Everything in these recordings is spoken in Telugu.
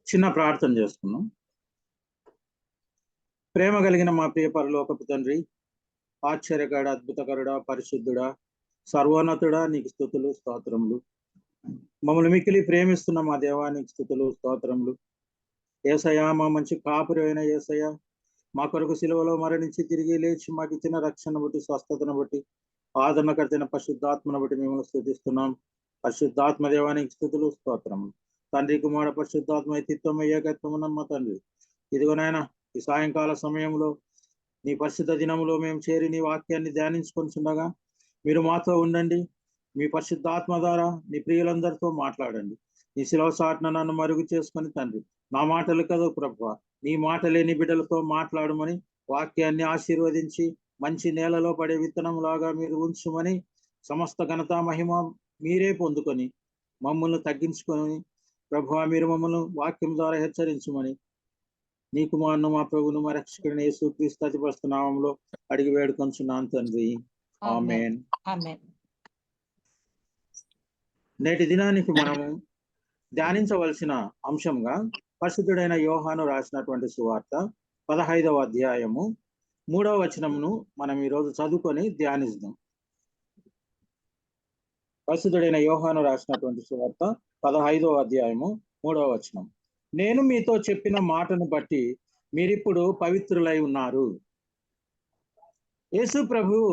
చిన్న ప్రార్థన చేసుకున్నాం. ప్రేమ కలిగిన మా ప్రియ పరలోకపు తండ్రి, ఆశ్చర్యకరుడ, అద్భుతకరుడ, పరిశుద్ధుడా, సర్వోన్నతుడా, నీకు స్తుతులు స్తోత్రములు. మమ్మల్ని మిక్కిలి ప్రేమిస్తున్న మా దేవానికి స్తుతులు స్తోత్రములు. యేసయ్య, మా మంచి కాపురి అయిన యేసయ్య, మా కొరకు సిలువలో మరణించి తిరిగి లేచి మాకు ఇచ్చిన రక్షణ బట్టి, స్వస్థతను బట్టి, ఆదరణకర్తైన పరిశుద్ధాత్మను బట్టి మిమ్మల్ని స్తుతిస్తున్నాం. పరిశుద్ధాత్మ దేవానికి స్తుతులు స్తోత్రములు. తండ్రి, కుమార, పరిశుద్ధాత్మ ఏకత్వం ఏకత్వమున్న మా తండ్రి, ఇదిగోనైనా ఈ సాయంకాల సమయంలో నీ పరిశుద్ధ దినములో మేము చేరి నీ వాక్యాన్ని ధ్యానించుకొనిచుండగా మీరు మాతో ఉండండి. మీ పరిశుద్ధాత్మ ద్వారా నీ ప్రియులందరితో మాట్లాడండి. నీ శిలవ సాటున నన్ను మరుగు చేసుకొని తండ్రి, నా మాటలు కదా ప్రభువా, నీ మాట లేని బిడ్డలతో మాట్లాడమని వాక్యాన్ని ఆశీర్వదించి మంచి నేలలో పడే విత్తనం లాగా మీరు ఉంచుమని, సమస్త ఘనత మహిమ మీరే పొందుకొని మమ్మల్ని తగ్గించుకొని ప్రభువా, మీరు మమ్మల్ని వాక్యం ద్వారా హెచ్చరించమని నీ కుమారును మా ప్రభువును మా రక్షకుడైన యేసుక్రీస్తు అతిపరిశుద్ధ నామములో అడిగి వేడుకొంచున్నాను తండ్రి, ఆమేన్. నేటి దినానికి మనము ధ్యానించవలసిన అంశంగా పరిశుద్ధుడైన యోహాను రాసినటువంటి సువార్త 15వ అధ్యాయము 3వ వచనమును మనం ఈరోజు చదువుకొని ధ్యానిద్దాం. పరిశుద్ధుడైన యోహాను రాసినటువంటి సువార్త 15వ అధ్యాయము 3వ వచనం. నేను మీతో చెప్పిన మాటను బట్టి మీరిప్పుడు పవిత్రులై ఉన్నారు. యేసు ప్రభువు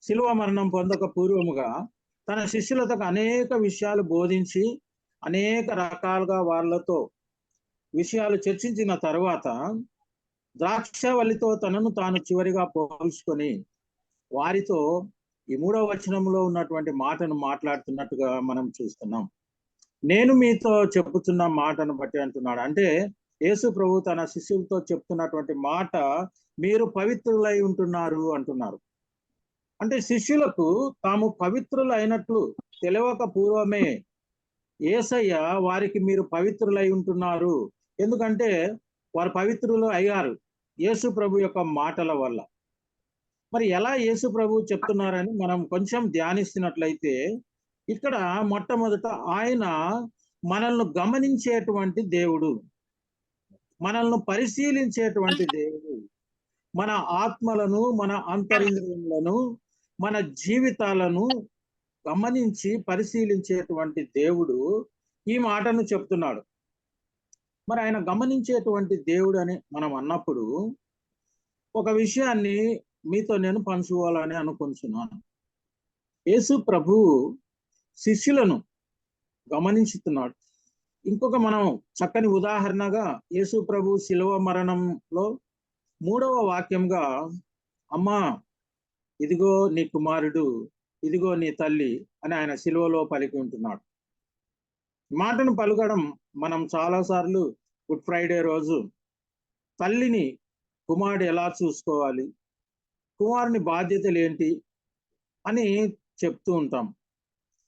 శిలువ మరణం పొందక పూర్వముగా తన శిష్యులతో అనేక విషయాలు బోధించి అనేక రకాలుగా వాళ్ళతో విషయాలు చర్చించిన తర్వాత ద్రాక్షవల్లితో తనను తాను చివరిగా పోల్చుకొని వారితో ఈ 3వ వచనంలో ఉన్నటువంటి మాటను మాట్లాడుతున్నట్టుగా మనం చూస్తున్నాం. నేను మీతో చెప్పుతున్న మాటను బట్టి అంటున్నాడు. అంటే యేసు ప్రభు తన శిష్యులతో చెప్తున్నటువంటి మాట, మీరు పవిత్రులై ఉంటున్నారు అంటున్నారు. అంటే శిష్యులకు తాము పవిత్రులు అయినట్లు తెలియక పూర్వమే యేసయ్య వారికి మీరు పవిత్రులై ఉంటున్నారు, ఎందుకంటే వారు పవిత్రులు అయ్యారు యేసు ప్రభు యొక్క మాటల వల్ల. మరి ఎలా యేసు ప్రభు చెప్తున్నారని మనం కొంచెం ధ్యానిస్తున్నట్లయితే, ఇక్కడ మొట్టమొదట ఆయన మనల్ని గమనించేటువంటి దేవుడు, మనల్ని పరిశీలించేటువంటి దేవుడు, మన ఆత్మలను, మన అంతరింద్రియములను, మన జీవితాలను గమనించి పరిశీలించేటువంటి దేవుడు ఈ మాటను చెప్తున్నాడు. మరి ఆయన గమనించేటువంటి దేవుడు అని మనం అన్నప్పుడు ఒక విషయాన్ని మీతో నేను పంచుకోవాలని అనుకుంటున్నాను. యేసు ప్రభువు శిష్యులను గమనించుతున్నాడు. ఇంకొక మనం చక్కని ఉదాహరణగా యేసు ప్రభు శిలువ మరణంలో 3వ వాక్యంగా, అమ్మా ఇదిగో నీ కుమారుడు, ఇదిగో నీ తల్లి అని ఆయన శిలువలో పలికి ఉంటున్నాడు. మాటను పలకడం మనం చాలాసార్లు గుడ్ ఫ్రైడే రోజు తల్లిని కుమారుడు ఎలా చూసుకోవాలి, కుమారుని బాధ్యతలు ఏంటి అని చెప్తూ ఉంటాం.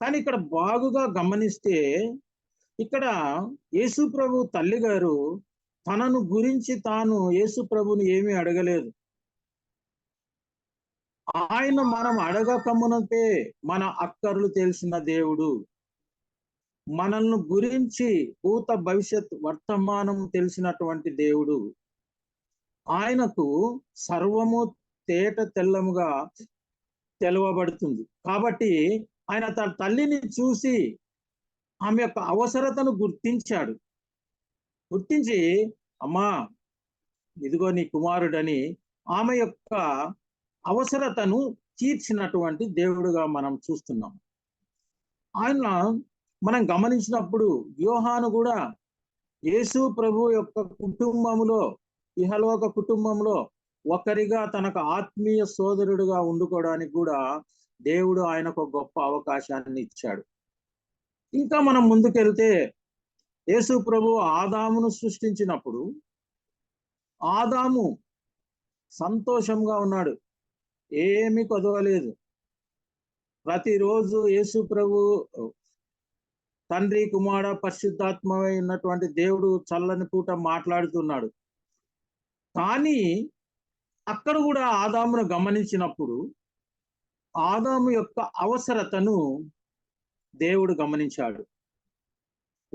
కానీ ఇక్కడ బాగుగా గమనిస్తే ఇక్కడ యేసు ప్రభు తల్లి గారు తనను గురించి తాను యేసు ప్రభుని ఏమీ అడగలేదు. ఆయన మనం అడగకమునకే మన అక్కర్లు తెలిసిన దేవుడు, మనల్ని గురించి భూత భవిష్యత్ వర్తమానం తెలిసినటువంటి దేవుడు. ఆయనకు సర్వము తేట తెల్లముగా తెలవబడుతుంది. కాబట్టి ఆయన తన తల్లిని చూసి ఆమె యొక్క అవసరతను గుర్తించాడు. గుర్తించి, అమ్మా ఇదిగో నీ కుమారుడని ఆమె యొక్క అవసరతను తీర్చినటువంటి దేవుడుగా మనం చూస్తున్నాం. ఆయన మనం గమనించినప్పుడు యోహాను కూడా యేసు ప్రభు యొక్క కుటుంబంలో, ఇహలోక కుటుంబంలో ఒకరిగా తనకు ఆత్మీయ సోదరుడుగా ఉండుకోవడానికి కూడా దేవుడు ఆయనకు గొప్ప అవకాశాన్ని ఇచ్చాడు. ఇంకా మనం ముందుకెళ్తే యేసు ప్రభు ఆదామును సృష్టించినప్పుడు ఆదాము సంతోషంగా ఉన్నాడు, ఏమీ కొదవలేదు. ప్రతిరోజు యేసు ప్రభు తండ్రి, కుమార, పరిశుద్ధాత్మై ఉన్నటువంటి దేవుడు చల్లని పూట మాట్లాడుతున్నాడు. కానీ అక్కడ కూడా ఆదామును గమనించినప్పుడు ఆదాము యొక్క అవసరతను దేవుడు గమనించాడు.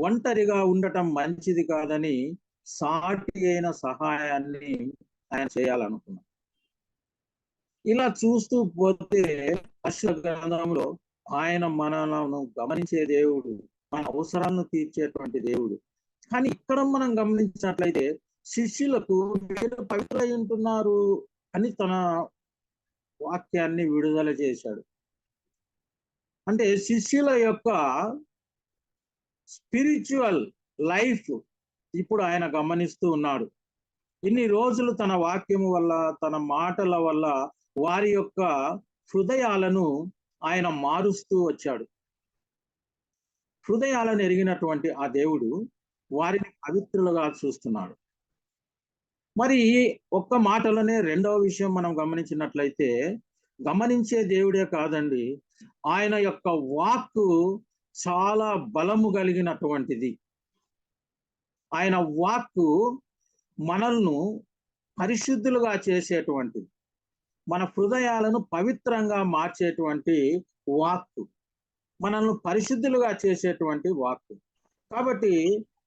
ఒంటరిగా ఉండటం మంచిది కాదని సాటి అయిన సహాయాన్ని ఆయన చేయాలనుకున్నాడు. ఇలా చూస్తూ పోతే పరిశుద్ధ గ్రంథంలో ఆయన మనలను గమనించే దేవుడు, మన అవసరాలను తీర్చేటువంటి దేవుడు. కానీ ఇక్కడ మనం గమనించినట్లయితే శిష్యులకు మీరు పవిత్రై ఉంటున్నారు అని తన వాక్యాన్ని విడుదల చేశాడు. అంటే శిష్యుల యొక్క స్పిరిచువల్ లైఫ్ ఇప్పుడు ఆయన గమనిస్తూ ఉన్నాడు. ఇన్ని రోజులు తన వాక్యము వల్ల, తన మాటల వల్ల వారి యొక్క హృదయాలను ఆయన మారుస్తూ వచ్చాడు. హృదయాలను ఎరిగినటువంటి ఆ దేవుడు వారిని పవిత్రులుగా చూస్తున్నాడు. మరి ఒక్క మాటలోనే రెండవ విషయం మనం గమనించినట్లయితే, గమనించే దేవుడే కాదండి, ఆయన యొక్క వాక్కు చాలా బలము కలిగినటువంటిది. ఆయన వాక్కు మనల్ని పరిశుద్ధులుగా చేసేటువంటిది, మన హృదయాలను పవిత్రంగా మార్చేటువంటి వాక్కు, మనల్ని పరిశుద్ధులుగా చేసేటువంటి వాక్కు. కాబట్టి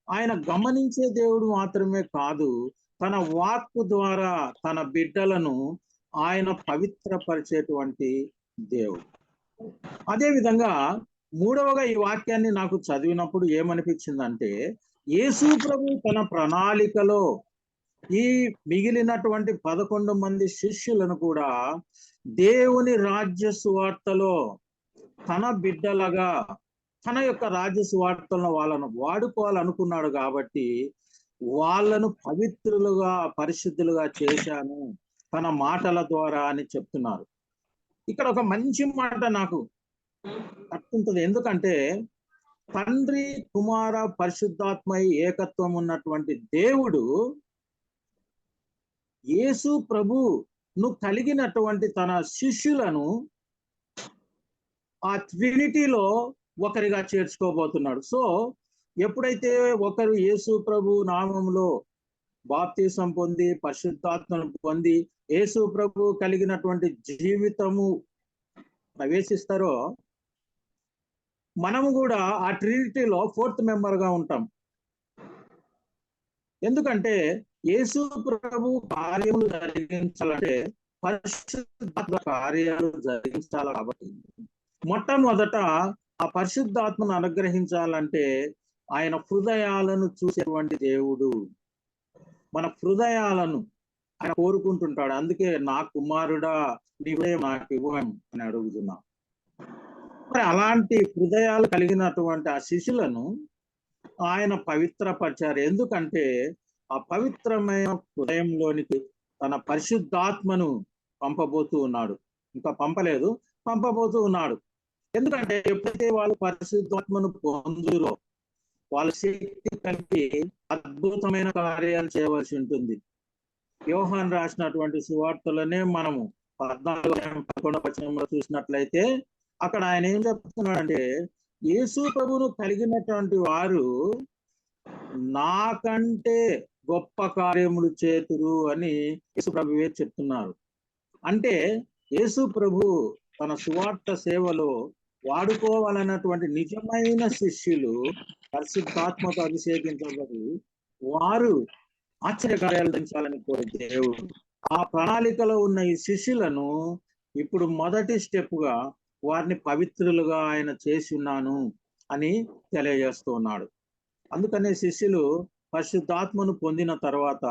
ఆయన గమనించే దేవుడు మాత్రమే కాదు, తన వాక్కు ద్వారా తన బిడ్డలను ఆయన పవిత్రపరిచేటువంటి దేవుడు. అదేవిధంగా మూడవగా ఈ వాక్యాన్ని నాకు చదివినప్పుడు ఏమనిపించిందంటే, యేసు ప్రభు తన ప్రణాళికలో ఈ మిగిలినటువంటి 11 మంది శిష్యులను కూడా దేవుని రాజ్య సువార్తలో తన బిడ్డలుగా, తన యొక్క రాజ్య సువార్తలను వాళ్ళను వాడుకోవాలనుకున్నాడు. కాబట్టి వాళ్ళను పవిత్రులుగా, పరిశుద్ధులుగా చేశాను తన మాటల ద్వారా అని చెప్తున్నారు. ఇక్కడ ఒక మంచి మాట నాకు తట్టుకుంటుంది. ఎందుకంటే తండ్రి, కుమార, పరిశుద్ధాత్మ ఏకత్వం ఉన్నటువంటి దేవుడు యేసు ప్రభును కలిగినటువంటి తన శిష్యులను ఆ ట్రినిటీలో ఒకరిగా చేర్చుకోబోతున్నాడు. సో ఎప్పుడైతే ఒకరు యేసు ప్రభు నామంలో బాప్తిసం పొంది, పరిశుద్ధాత్మను పొంది, యేసు ప్రభు కలిగినటువంటి జీవితము ప్రవేశిస్తారో, మనము కూడా ఆ ట్రినిటీలో 4th మెంబర్గా ఉంటాం. ఎందుకంటే యేసు ప్రభు కార్యములు జరిగించాలంటే పరిశుద్ధాత్మ కార్యాలు జరిగించాలి. కాబట్టి మొట్టమొదట ఆ పరిశుద్ధాత్మను అనుగ్రహించాలంటే ఆయన హృదయాలను చూసేటువంటి దేవుడు. మన హృదయాలను ఆయన కోరుకుంటుంటాడు. అందుకే నా కుమారుడా నీ హృదయం నాకు ఇవ్వను అని అడుగుతున్నా. మరి అలాంటి హృదయాలు కలిగినటువంటి ఆ శిష్యులను ఆయన పవిత్రపరిచారు. ఎందుకంటే ఆ పవిత్రమైన హృదయంలోనికి తన పరిశుద్ధాత్మను పంపబోతూ ఉన్నాడు. ఇంకా పంపలేదు, పంపబోతూ ఉన్నాడు. ఎందుకంటే ఎప్పుడైతే వాళ్ళు పరిశుద్ధాత్మను పొందురో వాళ్ళ శక్తి కలిపి అద్భుతమైన కార్యాలు చేయవలసి ఉంటుంది. యోహాను రాసినటువంటి సువార్తలోనే మనము 14-11 చూసినట్లయితే అక్కడ ఆయన ఏం చెప్తున్నాడంటే, యేసు ప్రభువును కలిగినటువంటి వారు నాకంటే గొప్ప కార్యములు చేతురు అని యేసు ప్రభువే చెప్తున్నారు. అంటే యేసు ప్రభు తన సువార్త సేవలో వాడుకోవాలన్నటువంటి నిజమైన శిష్యులు పరిశుద్ధాత్మతో అభిషేకించబడి వారు ఆశ్చర్యకార్యాలు దించాలని కోరే దేవుడు ఆ ప్రణాళికలో ఉన్న ఈ శిష్యులను ఇప్పుడు మొదటి స్టెప్ గా వారిని పవిత్రులుగా ఆయన చేసి ఉన్నాను అని తెలియజేస్తూ ఉన్నాడు. అందుకనే శిష్యులు పరిశుద్ధాత్మను పొందిన తర్వాత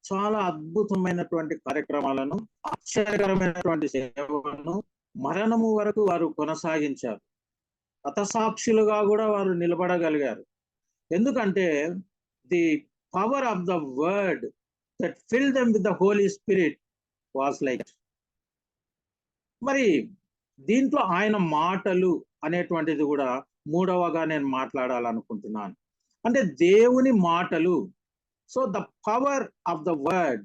చాలా అద్భుతమైనటువంటి కార్యక్రమాలను, ఆశ్చర్యకరమైనటువంటి సేవలను మరణము వరకు వారు కొనసాగించారు. హతసాక్షులుగా కూడా వారు నిలబడగలిగారు. ఎందుకంటే the power of the word that filled them with the Holy Spirit was like. మరి దీంట్లో ఆయన మాటలు అనేటువంటిది కూడా మూడవగా నేను మాట్లాడాలనుకుంటున్నాను. అంటే దేవుని మాటలు. So the power of the word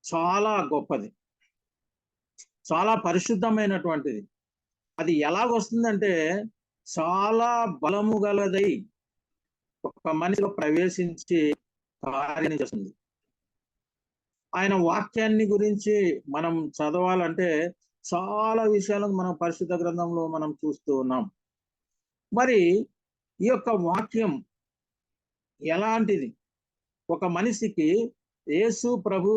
చాలా గొప్పది, చాలా పరిశుద్ధమైనటువంటిది. అది ఎలాగొస్తుందంటే చాలా బలము గలదై ఒక మనిషిలో ప్రవేశించి కార్యం చేస్తుంది. ఆయన వాక్యాన్ని గురించి మనం చదవాలంటే చాలా విషయాలను మనం పరిశుద్ధ గ్రంథంలో మనం చూస్తూ ఉన్నాం. మరి ఈ యొక్క వాక్యం ఎలాంటిది? ఒక మనిషికి యేసు ప్రభు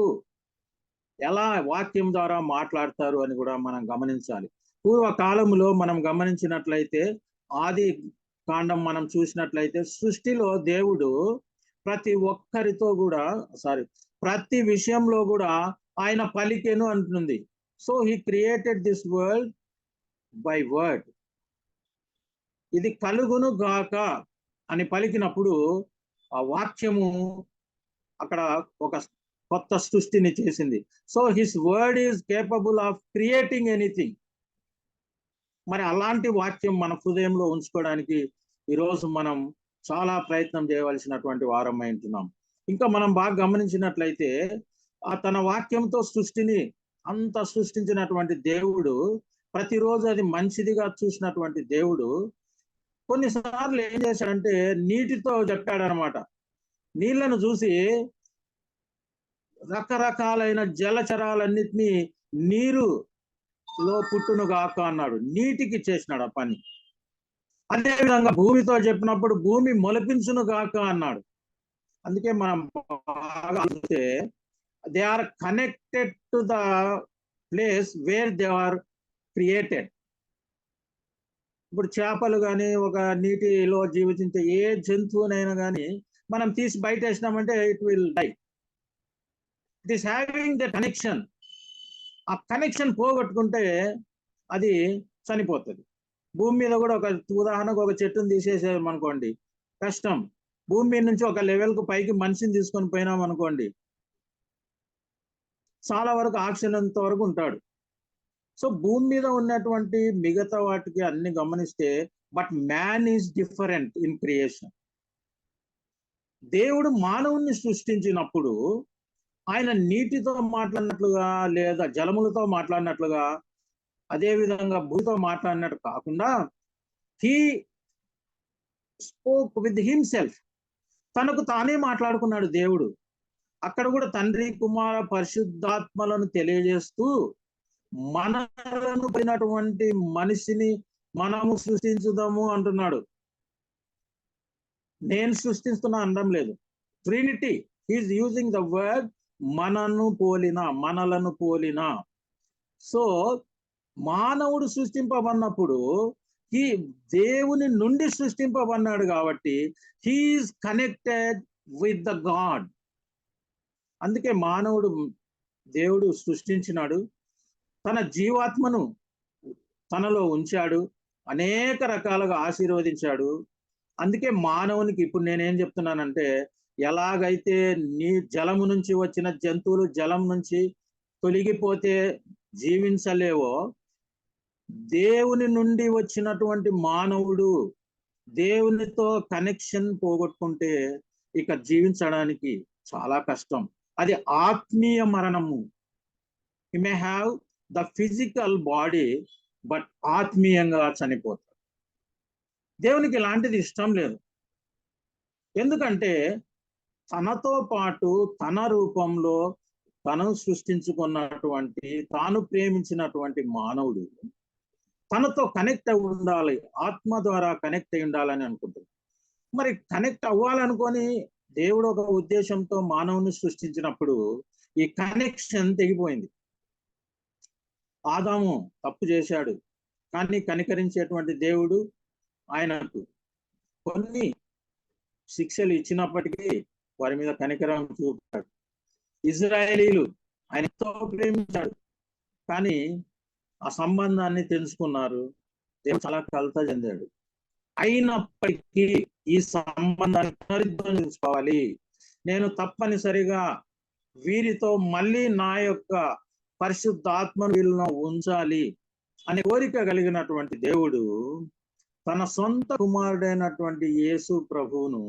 ఎలా వాక్యం ద్వారా మాట్లాడతారు అని కూడా మనం గమనించాలి. పూర్వకాలంలో మనం గమనించినట్లయితే ఆది కాండం మనం చూసినట్లయితే సృష్టిలో దేవుడు ప్రతి ఒక్కరితో కూడా ప్రతి విషయంలో కూడా ఆయన పలికెను అంటుంది. So he created this world by word. ఇది కలుగును గాక అని పలికినప్పుడు ఆ వాక్యము అక్కడ ఒక కొత్త సృష్టిని చేసింది. So his word is capable of creating anything. మరి అలాంటి వాక్యం మన హృదయంలో ఉంచుకోవడానికి ఈరోజు మనం చాలా ప్రయత్నం చేయవలసినటువంటి వారమై ఉంటున్నాం. ఇంకా మనం బాగా గమనించినట్లయితే తన వాక్యంతో సృష్టిని అంత సృష్టించినటువంటి దేవుడు, ప్రతిరోజు అది మంచిదిగా చూసినటువంటి దేవుడు కొన్నిసార్లు ఏం చేశాడంటే నీటితో చెప్పాడనమాట. నీళ్లను చూసి రకరకాలైన జలచరాలన్నిటినీ నీరులో పుట్టును గాక అన్నాడు. నీటికి చేసినాడు ఆ పని. అదేవిధంగా భూమితో చెప్పినప్పుడు భూమి మొలపించును గాక అన్నాడు. అందుకే మనం బాగా చూస్తే they are connected to the place where they are created. ఇప్పుడు చేపలు కానీ ఒక నీటిలో జీవించే ఏ జంతువునైనా కానీ మనం తీసి బయట వేసినామంటే it will die. It is having the connection. ఆ కనెక్షన్ పోగొట్టుకుంటే అది చనిపోతుంది. భూమి మీద కూడా ఒక ఉదాహరణకు ఒక చెట్టును తీసేసామనుకోండి కష్టం. భూమి మీద నుంచి ఒక లెవెల్కు పైకి మనిషిని తీసుకొని పోయినాం అనుకోండి చాలా వరకు ఆక్సిజన్ వరకు ఉంటాడు. సో భూమి మీద ఉన్నటువంటి మిగతా వాటికి అన్ని గమనిస్తే but man is different in creation. దేవుడు మానవుణ్ణి సృష్టించినప్పుడు ఆయన నీటితో మాట్లాడినట్లుగా లేదా జలములతో మాట్లాడినట్లుగా అదే విధంగా భూమితో మాట్లాడినట్టు కాకుండా హీ స్పోక్ విత్ హిమ్సెల్ఫ్. తనకు తానే మాట్లాడుకున్నాడు దేవుడు. అక్కడ కూడా తండ్రి కుమార పరిశుద్ధాత్మలను తెలియజేస్తూ మనలను పోయినటువంటి మనిషిని మనము సృష్టించుదాము అంటున్నాడు. నేను సృష్టిస్తున్నా అనడం లేదు. Trinity is using the word మనలను పోలిన. సో మానవుడు సృష్టింపబడినప్పుడు ఈ దేవుని నుండి సృష్టింపబడినాడు కాబట్టి he is connected with the God. అందుకే మానవుడు దేవుడు సృష్టించినాడు, తన జీవాత్మను తనలో ఉంచాడు, అనేక రకాలుగా ఆశీర్వదించాడు. అందుకే మానవునికి ఇప్పుడు నేనేం చెప్తున్నానంటే ఎలాగైతే జలము నుంచి వచ్చిన జంతువులు జలం నుంచి తొలగిపోతే జీవించలేవో, దేవుని నుండి వచ్చినటువంటి మానవుడు దేవునితో కనెక్షన్ పోగొట్టుకుంటే ఇక జీవించడానికి చాలా కష్టం. అది ఆత్మీయ మరణము. He may have the physical body but ఆత్మీయంగా చనిపోతాడు. దేవునికి ఇలాంటిది ఇష్టం లేదు. ఎందుకంటే తనతో పాటు తన రూపంలో తను సృష్టించుకున్నటువంటి తాను ప్రేమించినటువంటి మానవుడు తనతో కనెక్ట్ అయి ఉండాలి, ఆత్మ ద్వారా కనెక్ట్ అయి ఉండాలని అనుకుంటుంది. మరి కనెక్ట్ అవ్వాలనుకొని దేవుడు ఒక ఉద్దేశంతో మానవుని సృష్టించినప్పుడు ఈ కనెక్షన్ తెగిపోయింది. ఆదాము తప్పు చేశాడు, కానీ కనికరించేటువంటి దేవుడు ఆయనకు కొన్ని శిక్షలు ఇచ్చినప్పటికీ వారి మీద కనికరం చూపాడు. ఇజ్రాయేలీలు ఆయన ఎంతో ప్రేమించాడు, కానీ ఆ సంబంధాన్ని తెలుసుకున్నారు, దేవుడు చాలా కలత చెందాడు. అయినప్పటికీ ఈ సంబంధాన్ని పునరుద్ధరించుకోవాలి, నేను తప్పనిసరిగా వీరితో మళ్ళీ నా యొక్క పరిశుద్ధాత్మను వీళ్ళను ఉంచాలి అనే కోరిక కలిగినటువంటి దేవుడు తన సొంత కుమారుడైనటువంటి యేసు ప్రభువును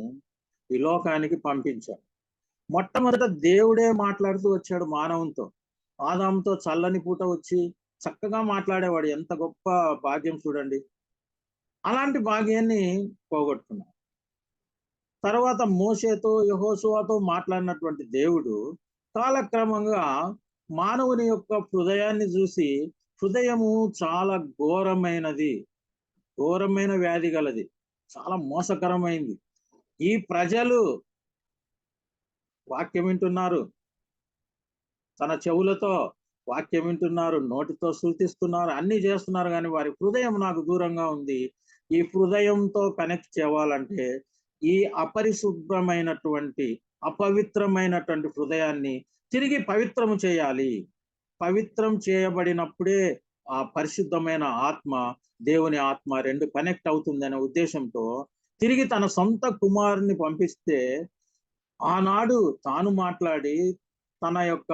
ఈ లోకానికి పంపించాడు. మొట్టమొదట దేవుడే మాట్లాడుతూ వచ్చాడు మానవునితో. ఆదాముతో చల్లని పూట వచ్చి చక్కగా మాట్లాడేవాడు. ఎంత గొప్ప భాగ్యం చూడండి. అలాంటి భాగ్యాన్ని పోగొట్టుకున్నాడు. తర్వాత మోషేతో యెహోషువతో మాట్లాడినటువంటి దేవుడు కాలక్రమంగా మానవుని యొక్క హృదయాన్ని చూసి, హృదయము చాలా ఘోరమైన వ్యాధి గలది, చాలా మోసకరమైంది. ఈ ప్రజలు వాక్యం వింటున్నారు, తన చెవులతో వాక్యం వింటున్నారు, నోటితో సూచిస్తున్నారు, అన్ని చేస్తున్నారు, కానీ వారి హృదయం నాకు దూరంగా ఉంది. ఈ హృదయంతో కనెక్ట్ చేయాలంటే ఈ అపరిశుభ్రమైనటువంటి అపవిత్రమైనటువంటి హృదయాన్ని తిరిగి పవిత్రము చేయాలి. పవిత్రం చేయబడినప్పుడే ఆ పరిశుద్ధమైన ఆత్మ, దేవుని ఆత్మ రెండు కనెక్ట్ అవుతుందనే ఉద్దేశంతో తిరిగి తన సొంత కుమారుని పంపిస్తే, ఆనాడు తాను మాట్లాడి తన యొక్క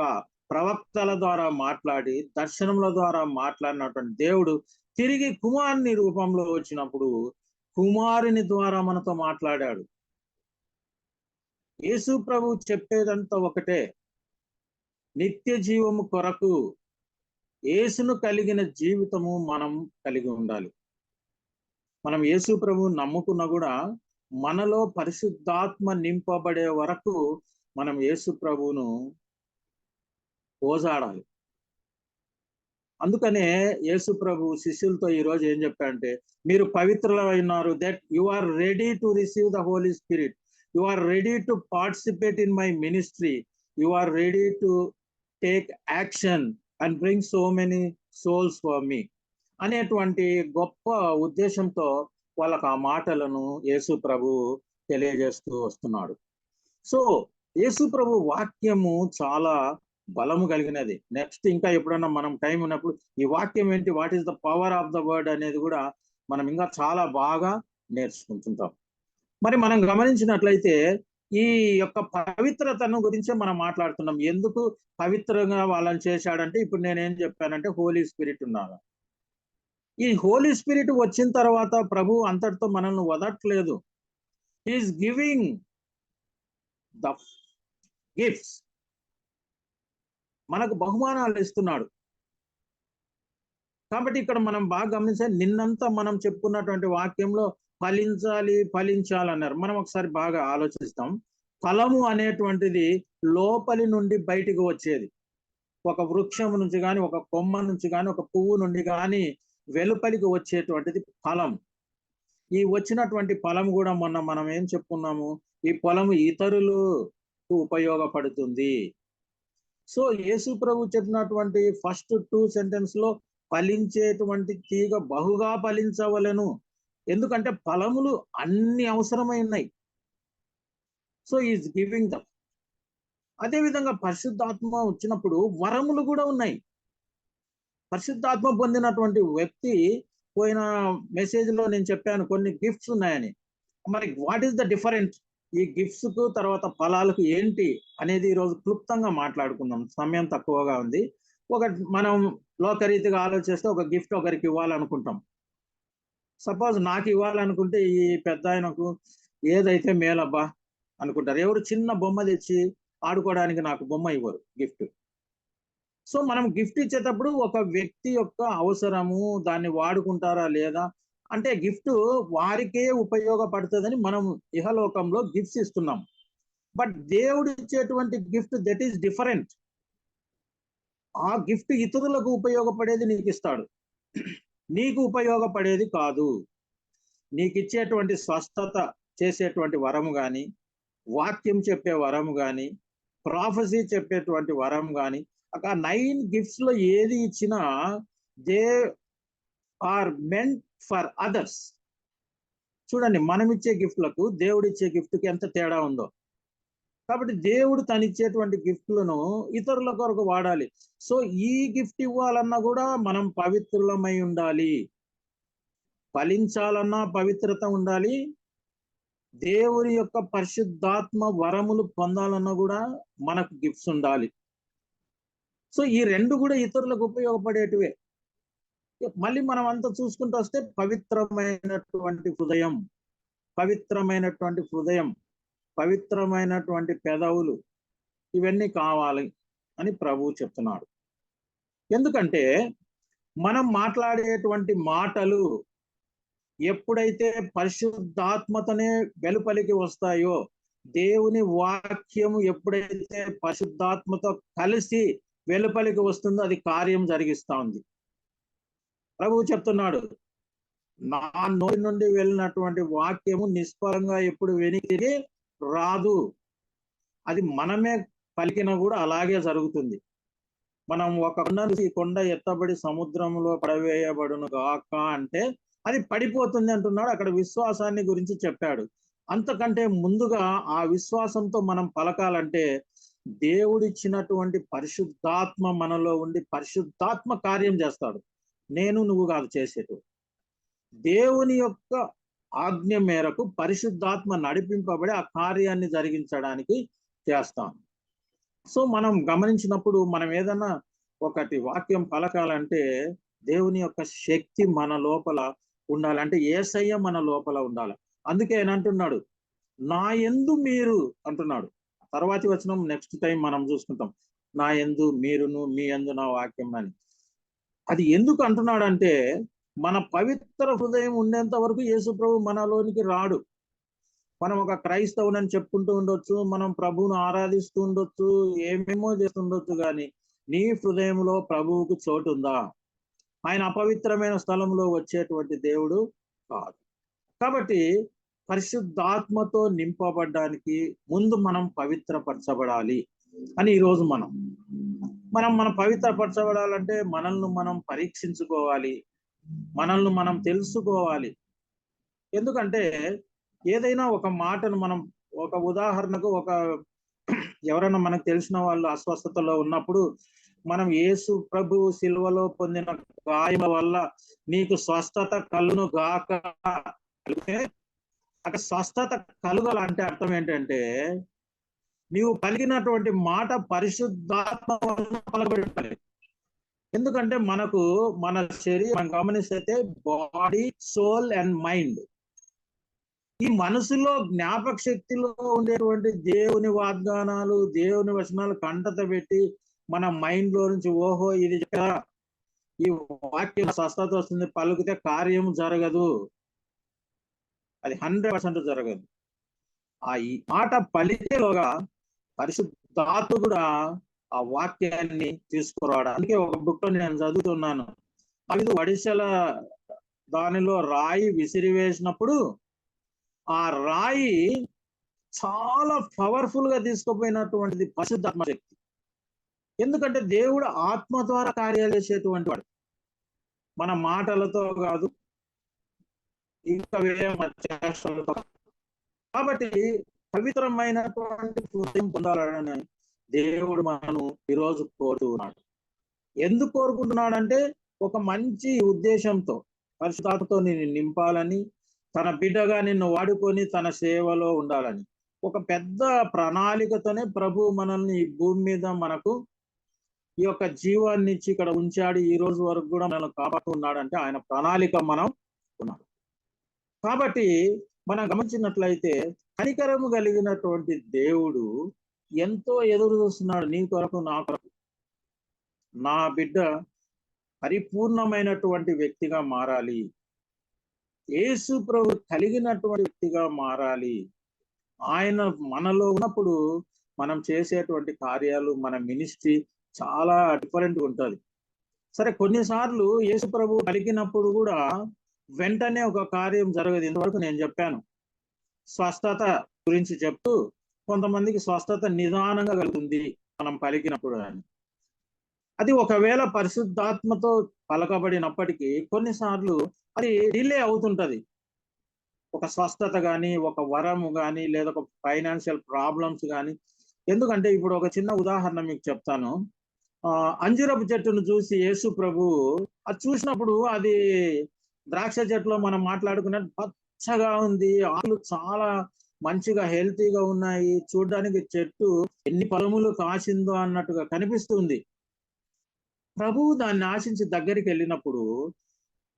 ప్రవక్తల ద్వారా మాట్లాడి దర్శనముల ద్వారా మాట్లాడినటువంటి దేవుడు తిరిగి కుమారుని రూపంలో వచ్చినప్పుడు కుమారుని ద్వారా మనతో మాట్లాడాడు. యేసు ప్రభు చెప్పేదంతా ఒకటే, నిత్య జీవము కొరకు యేసును కలిగిన జీవితము మనం కలిగి ఉండాలి. మనం యేసు ప్రభు నమ్ముకున్నా కూడా మనలో పరిశుద్ధాత్మ నింపబడే వరకు మనం యేసు ప్రభువును పోజాడాలి. అందుకనే యేసు ప్రభు శిష్యులతో ఈ రోజు ఏం చెప్పారంటే, మీరు పవిత్రులైనారు, that you are ready to receive the holy spirit, you are ready to participate in my ministry, you are ready to take action and bring so many souls for me అనేటువంటి గొప్ప ఉద్దేశంతో వాళ్ళకు ఆ మాటలను యేసు ప్రభు తెలియజేస్తూ వస్తున్నాడు. సో యేసు ప్రభు వాక్యము చాలా బలము కలిగినది. నెక్స్ట్ ఇంకా ఎప్పుడన్నా మనం టైం ఉన్నప్పుడు ఈ వాక్యం ఏంటి, what is the power of the word అనేది కూడా మనం ఇంకా చాలా బాగా నేర్చుకుంటుంటాం. మరి మనం గమనించినట్లయితే ఈ యొక్క పవిత్రతను గురించే మనం మాట్లాడుతున్నాం. ఎందుకు పవిత్రంగా వాళ్ళని చేశాడంటే, ఇప్పుడు నేనేం చెప్పానంటే హోలీ స్పిరిట్ ఉన్నారు. ఈ హోలీ స్పిరిట్ వచ్చిన తర్వాత ప్రభు అంతటితో మనల్ని వదట్లేదు. హీఈస్ గివింగ్ ద గిఫ్ట్స్, మనకు బహుమానాలు ఇస్తున్నాడు. కాబట్టి ఇక్కడ మనం బాగా గమనించే, నిన్నంతా మనం చెప్పుకున్నటువంటి వాక్యంలో ఫలించాలి ఫలించాలన్నారు. మనం ఒకసారి బాగా ఆలోచిస్తాం. ఫలము అనేటువంటిది లోపలి నుండి బయటికి వచ్చేది. ఒక వృక్షం నుంచి కానీ, ఒక కొమ్మ నుంచి కానీ, ఒక పువ్వు నుండి కానీ వెలుపలికి వచ్చేటువంటిది ఫలం. ఈ వచ్చినటువంటి ఫలం కూడా మొన్న మనం ఏం చెప్పుకున్నాము, ఈ ఫలము ఇతరులకు ఉపయోగపడుతుంది. సో యేసు ప్రభు చెప్పినటువంటి ఫస్ట్ 2 సెంటెన్స్ లో ఫలించేటువంటి తీగ బహుగా ఫలించవలెను, ఎందుకంటే ఫలములు అన్ని అవసరమై ఉన్నాయి. So is giving them. అదే విధంగా పరిశుద్ధాత్మ వచ్చినప్పుడు వరములు కూడా ఉన్నాయి. పరిశుద్ధాత్మ పొందినటువంటి వ్యక్తి, పోయిన మెసేజ్ లో నేను చెప్పాను కొన్ని గిఫ్ట్స్ ఉన్నాయని. మరి వాట్ ఈస్ ద డిఫరెన్స్, ఈ గిఫ్ట్స్ కు తర్వాత ఫలాలకు ఏంటి అనేది ఈరోజు క్లుప్తంగా మాట్లాడుకుందాం. సమయం తక్కువగా ఉంది. మనం లోకరీతిగా ఆలోచిస్తే ఒక గిఫ్ట్ ఒకరికి ఇవ్వాలనుకుంటాం. సపోజ్ నాకు ఇవ్వాలనుకుంటే ఈ పెద్ద ఆయనకు ఏదైతే మేలబ్బా అనుకుంటారు. ఎవరు చిన్న బొమ్మ తెచ్చి ఆడుకోవడానికి నాకు బొమ్మ ఇవ్వరు గిఫ్ట్. సో మనం గిఫ్ట్ ఇచ్చేటప్పుడు ఒక వ్యక్తి యొక్క అవసరము, దాన్ని వాడుకుంటారా లేదా అంటే గిఫ్ట్ వారికే ఉపయోగపడుతుందని మనం ఇహలోకంలో గిఫ్ట్స్ ఇస్తున్నాం. బట్ దేవుడు ఇచ్చేటువంటి గిఫ్ట్ దట్ ఈస్ డిఫరెంట్. ఆ గిఫ్ట్ ఇతరులకు ఉపయోగపడేది నీకు ఇస్తాడు, నీకు ఉపయోగపడేది కాదు. నీకు ఇచ్చేటువంటి స్వస్థత చేసేటువంటి వరము కానీ, వాక్యం చెప్పే వరము కానీ, ప్రాఫెసీ చెప్పేటువంటి వరం కానీ, ఒక 9 గిఫ్ట్స్ లో ఏది ఇచ్చినా they are meant for others. చూడండి, మనం ఇచ్చే గిఫ్ట్లకు దేవుడు ఇచ్చే గిఫ్ట్కి ఎంత తేడా ఉందో. కాబట్టి దేవుడు తను ఇచ్చేటువంటి గిఫ్ట్లను ఇతరుల కొరకు వాడాలి. సో ఈ గిఫ్ట్ ఇవ్వాలన్నా కూడా మనం పవిత్రులమై ఉండాలి. ఫలించాలన్నా పవిత్రత ఉండాలి. దేవుని యొక్క పరిశుద్ధాత్మ వరములు పొందాలన్నా కూడా మనకు గిఫ్ట్స్ ఉండాలి. సో ఈ రెండు కూడా ఇతరులకు ఉపయోగపడేటివే. మళ్ళీ మనం అంతా చూసుకుంటూ వస్తే పవిత్రమైనటువంటి హృదయం, పవిత్రమైనటువంటి హృదయం, పవిత్రమైనటువంటి పెదవులు, ఇవన్నీ కావాలి అని ప్రభువు చెప్తున్నాడు. ఎందుకంటే మనం మాట్లాడేటువంటి మాటలు ఎప్పుడైతే పరిశుద్ధాత్మతోనే వెలుపలికి వస్తాయో, దేవుని వాక్యము ఎప్పుడైతే పరిశుద్ధాత్మతో కలిసి వెలుపలికి వస్తుందో అది కార్యం జరిగిస్తా ఉంది. ప్రభువు చెప్తున్నాడు, నా నోటి నుండి వెళ్ళినటువంటి వాక్యము నిష్ఫలంగా ఎప్పుడు వెనక్కి రాదు. అది మనమే పలికినా కూడా అలాగే జరుగుతుంది. మనం ఒక కొండ నుంచి ఈ కొండ ఎత్తబడి సముద్రంలో పడవేయబడును గాక అంటే అది పడిపోతుంది అంటున్నాడు. అక్కడ విశ్వాసాన్ని గురించి చెప్పాడు. అంతకంటే ముందుగా ఆ విశ్వాసంతో మనం పలకాలంటే దేవుడిచ్చినటువంటి పరిశుద్ధాత్మ మనలో ఉండి పరిశుద్ధాత్మ కార్యం చేస్తాడు. నేను నువ్వు కాదు చేసేటు. దేవుని యొక్క ఆజ్ఞ మేరకు పరిశుద్ధాత్మ నడిపింపబడి ఆ కార్యాన్ని జరిగించడానికి చేస్తాం. సో మనం గమనించినప్పుడు మనం ఏదన్నా ఒకటి వాక్యం పలకాలంటే దేవుని యొక్క శక్తి మన లోపల ఉండాలంటే యేసయ్య మన లోపల ఉండాలి. అందుకే ఆయన అంటున్నాడు, నా యందు మీరు అంటున్నాడు. తర్వాతి వచనం నెక్స్ట్ టైం మనం చూసుకుంటాం. నా యందు మీరును, మీ యందు నా వాక్యం అని. అది ఎందుకు అంటున్నాడంటే మన పవిత్ర హృదయం ఉండేంత వరకు యేసు ప్రభు మనలోనికి రాడు. మనం ఒక క్రైస్తవునని చెప్పుకుంటూ ఉండొచ్చు, మనం ప్రభువును ఆరాధిస్తూ ఉండొచ్చు, ఏమేమో చేస్తుండొచ్చు, కానీ నీ హృదయంలో ప్రభువుకు చోటు ఉందా? ఆయన అపవిత్రమైన స్థలంలో వచ్చేటువంటి దేవుడు కాదు. కాబట్టి పరిశుద్ధాత్మతో నింపబడ్డానికి ముందు మనం పవిత్రపరచబడాలి అని ఈరోజు మనం పవిత్రపరచబడాలంటే మనల్ని మనం పరీక్షించుకోవాలి, మనల్ని మనం తెలుసుకోవాలి. ఎందుకంటే ఏదైనా ఒక మాటను మనం ఒక ఉదాహరణకు ఎవరైనా మనకు తెలిసిన వాళ్ళు అస్వస్థతలో ఉన్నప్పుడు మనం యేసు ప్రభు సిలువలో పొందిన గాయముల వల్ల నీకు స్వస్థత కలుగును గాక అంటే అక్కడ స్వస్థత కలుగాలంటే అర్థం ఏంటంటే నీవు కలిగినటువంటి మాట పరిశుద్ధాత్మ వలన పలకబడాలి. ఎందుకంటే మన శరీరం మనం గమనిస్తే బాడీ, సోల్ అండ్ మైండ్, ఈ మనసులో జ్ఞాపక శక్తిలో ఉండేటువంటి దేవుని వాగ్దానాలు, దేవుని వచనాలు కంటత పెట్టి మన మైండ్ లో నుంచి ఓహో ఇది ఈ వాక్యం స్వస్థత వస్తుంది పలుకుతే కార్యం జరగదు, అది 100% జరగదు. ఈ మాట పలికేలోగా పరిశుద్ధాత్మ కూడా ఆ వాక్యాన్ని తీసుకురావడం. అందుకే ఒక బుక్ లో నేను చదువుతున్నాను, అవి వడిసెల దానిలో రాయి విసిరివేసినప్పుడు ఆ రాయి చాలా పవర్ఫుల్ గా తీసుకుపోయినటువంటిది పరిశుద్ధాత్మ శక్తి. ఎందుకంటే దేవుడు ఆత్మ ద్వారా కార్యాలు చేసేటువంటి వాడు, మన మాటలతో కాదు, ఇంకా వేరే చేష్టలతో. కాబట్టి పవిత్రమైనటువంటి హృదయం పొందాలని దేవుడు మనను ఈరోజు కోరుతున్నాడు. ఎందుకు కోరుకుంటున్నాడంటే ఒక మంచి ఉద్దేశంతో పరిశుద్ధాత్మతో నిన్ను నింపాలని, తన బిడ్డగా నిన్ను వాడుకొని తన సేవలో ఉండాలని ఒక పెద్ద ప్రణాళికతోనే ప్రభు మనల్ని ఈ భూమి మీద మనకు ఈ యొక్క జీవాన్ని ఇచ్చి ఇక్కడ ఉంచాడు. ఈ రోజు వరకు కూడా మనల్ని కాపాడుతున్నాడంటే ఆయన ప్రణాళిక మనం ఉన్నాడు. కాబట్టి మనం గమనించినట్లయితే కనికరము కలిగినటువంటి దేవుడు ఎంతో ఎదురు చూస్తున్నాడు నీ కొరకు, నా కొరకు. నా బిడ్డ పరిపూర్ణమైనటువంటి వ్యక్తిగా మారాలి, యేసు ప్రభు కలిగినటువంటి వ్యక్తిగా మారాలి. ఆయన మనలో ఉన్నప్పుడు మనం చేసేటువంటి కార్యాలు, మన మినిస్ట్రీ చాలా డిఫరెంట్గా ఉంటుంది. సరే, కొన్నిసార్లు యేసు ప్రభు పలికినప్పుడు కూడా వెంటనే ఒక కార్యం జరగదు. ఇంతవరకు నేను చెప్పాను, స్వస్థత గురించి చెప్తూ కొంతమందికి స్వస్థత నిదానంగా కలుగుతుంది మనం పలికినప్పుడు అని. అది ఒకవేళ పరిశుద్ధాత్మతో పలకబడినప్పటికీ కొన్నిసార్లు అది డిలే అవుతుంటది. ఒక స్వస్థత కానీ, ఒక వరము కానీ, లేదా ఒక ఫైనాన్షియల్ ప్రాబ్లమ్స్ కానీ. ఎందుకంటే ఇప్పుడు ఒక చిన్న ఉదాహరణ మీకు చెప్తాను. అంజూరపు చెట్టును చూసి యేసు ప్రభు అది చూసినప్పుడు అది ద్రాక్ష చెట్టులో మనం మాట్లాడుకున్నట్టు పచ్చగా ఉంది, ఆకులు చాలా మంచిగా హెల్తీగా ఉన్నాయి, చూడడానికి చెట్టు ఎన్ని ఫలములు కాసిందో అన్నట్టుగా కనిపిస్తుంది. ప్రభువు దాన్ని ఆశించి దగ్గరికి వెళ్ళినప్పుడు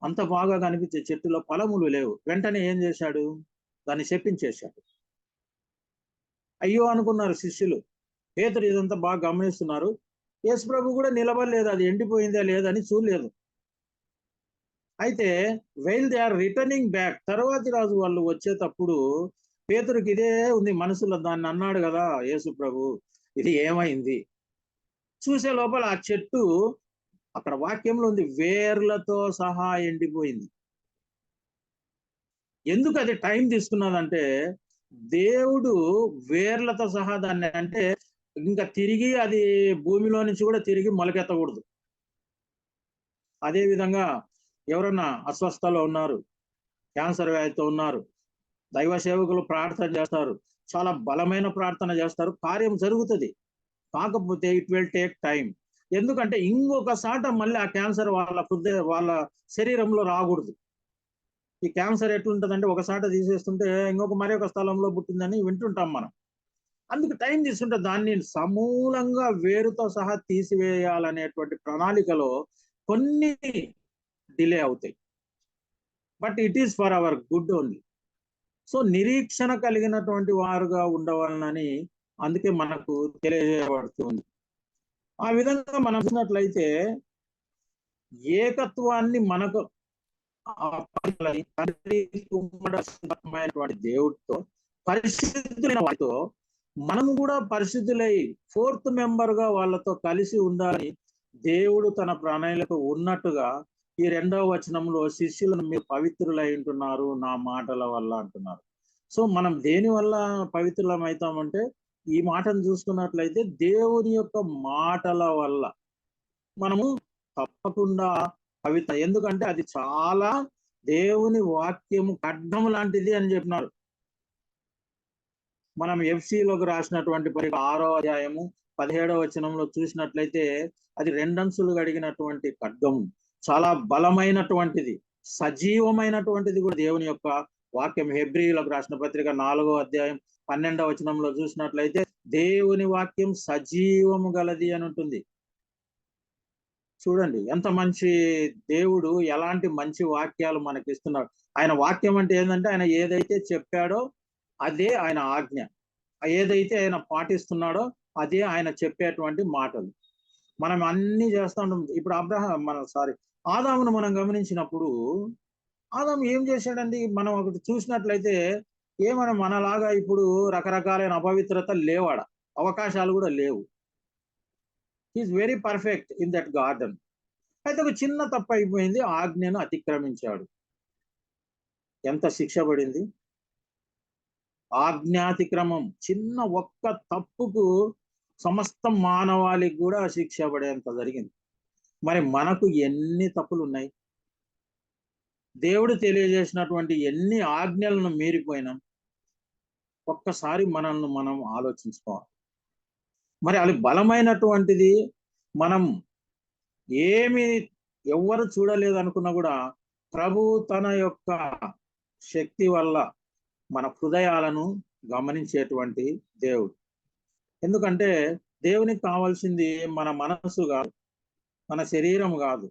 అంత బాగా కనిపించే చెట్టులో ఫలములు లేవు. వెంటనే ఏం చేశాడు? దాన్ని శపించేశాడు. అయ్యో అనుకున్నారు శిష్యులు. పేతురు ఇదంతా బాగా గమనిస్తున్నారు. యేసు ప్రభు కూడా నిలబడలేదు, అది ఎండిపోయిందా లేదని చూడలేదు. అయితే while they are returning back, తర్వాతి రోజు వాళ్ళు వచ్చేటప్పుడు పేతురుకి ఇదే ఉంది మనసులో. దాన్ని అన్నాడు కదా యేసు ప్రభు, ఇది ఏమైంది? చూసే లోపల ఆ చెట్టు అక్కడ వాక్యంలో ఉంది, వేర్లతో సహా ఎండిపోయింది. ఎందుకు అది టైం తీసుకున్నదంటే దేవుడు వేర్లతో సహా దాన్ని అంటే ఇంకా తిరిగి అది భూమిలో నుంచి కూడా తిరిగి మొలకెత్తకూడదు. అదే విధంగా ఎవరన్నా అస్వస్థలో ఉన్నారు, క్యాన్సర్ వ్యాధితో ఉన్నారు, దైవ సేవకులు ప్రార్థన చేస్తారు, చాలా బలమైన ప్రార్థన చేస్తారు, కార్యం జరుగుతుంది. కాకపోతే ఇట్ విల్ టేక్ టైం. ఎందుకంటే ఇంకొకసాట మళ్ళీ ఆ క్యాన్సర్ వాళ్ళ శరీరంలో రాకూడదు. ఈ క్యాన్సర్ ఎట్లుంటదంటే ఒకసాట తీసేస్తుంటే మరి ఒక స్థలంలో పుట్టిందని వింటుంటాం మనం. అందుకు టైం తీసుకుంటే దాన్ని సమూలంగా వేరుతో సహా తీసివేయాలనేటువంటి ప్రణాళికలో కొన్ని డిలే అవుతాయి. But it is for hour good only. So నిరీక్షణ కలిగినటువంటి వారుగా ఉండవాలని అందుకే మనకు తెలియజేయబడుతుంది. ఆ విధంగా మనం చూసినట్లయితే ఏకత్వాన్ని మనకు దేవుడితో పరిశుద్ధులైన వారితో మనం కూడా పరిశుద్ధులై ఫోర్త్ మెంబర్ గా వాళ్ళతో కలిసి ఉండాలని దేవుడు తన ప్రణాళిక ఉన్నట్టుగా ఈ 2వ వచనంలో శిష్యులను మీరు పవిత్రులై ఉంటున్నారు నా మాటల వల్ల అంటున్నారు. సో మనం దేని వల్ల పవిత్రులం అవుతామంటే ఈ మాటను చూసుకున్నట్లయితే దేవుని యొక్క మాటల వల్ల మనము తప్పకుండా పవిత్ర. ఎందుకంటే అది చాలా దేవుని వాక్యము ఖడ్గము లాంటిది అని చెప్పినారు. మనం ఎఫ్సీలోకి రాసినటువంటి 6వ అధ్యాయము 17వ వచనంలో చూసినట్లయితే అది 2 అంచులు కడిగినటువంటి ఖడ్గము, చాలా బలమైనటువంటిది, సజీవమైనటువంటిది కూడా దేవుని యొక్క వాక్యం. హెబ్రీయులకు రాసిన పత్రిక 4వ అధ్యాయం 12వ వచనంలో చూసినట్లయితే దేవుని వాక్యం సజీవము గలది అని ఉంటుంది. చూడండి ఎంత మంచి దేవుడు, ఎలాంటి మంచి వాక్యాలు మనకి ఇస్తున్నాడు. ఆయన వాక్యం అంటే ఏంటంటే ఆయన ఏదైతే చెప్పాడో అదే ఆయన ఆజ్ఞ, ఏదైతే ఆయన పాటిస్తున్నాడో అదే ఆయన చెప్పేటువంటి మాటలు. మనం అన్ని చేస్తా ఉంటాం. ఇప్పుడు ఆదామును మనం గమనించినప్పుడు ఆదాము ఏం చేశాడండి? మనం ఒకటి చూసినట్లయితే ఏమైనా మనలాగా ఇప్పుడు రకరకాలైన అపవిత్రత లేవాడ, అవకాశాలు కూడా లేవు. Is very perfect in that garden. అయితే ఒక చిన్న తప్పు అయిపోయింది, ఆజ్ఞను అతిక్రమించాడు. ఎంత శిక్ష పడింది? ఆజ్ఞాతిక్రమం, చిన్న ఒక్క తప్పుకు సమస్త మానవాళికి కూడా శిక్ష పడేంత జరిగింది. మరి మనకు ఎన్ని తప్పులు ఉన్నాయి? దేవుడు తెలియజేసినటువంటి ఎన్ని ఆజ్ఞలను మీరిపోయినాం? ఒక్కసారి మనల్ని మనం ఆలోచించుకోవాలి. మరి అది బలమైనటువంటిది, మనం ఏమి ఎవరు చూడలేదు అనుకున్నా కూడా ప్రభు తన యొక్క శక్తి వల్ల మన హృదయాలను గమనించేటువంటి దేవుడు. ఎందుకంటే దేవునికి కావాల్సింది మన మనస్సు కాదు, మన శరీరం కాదు,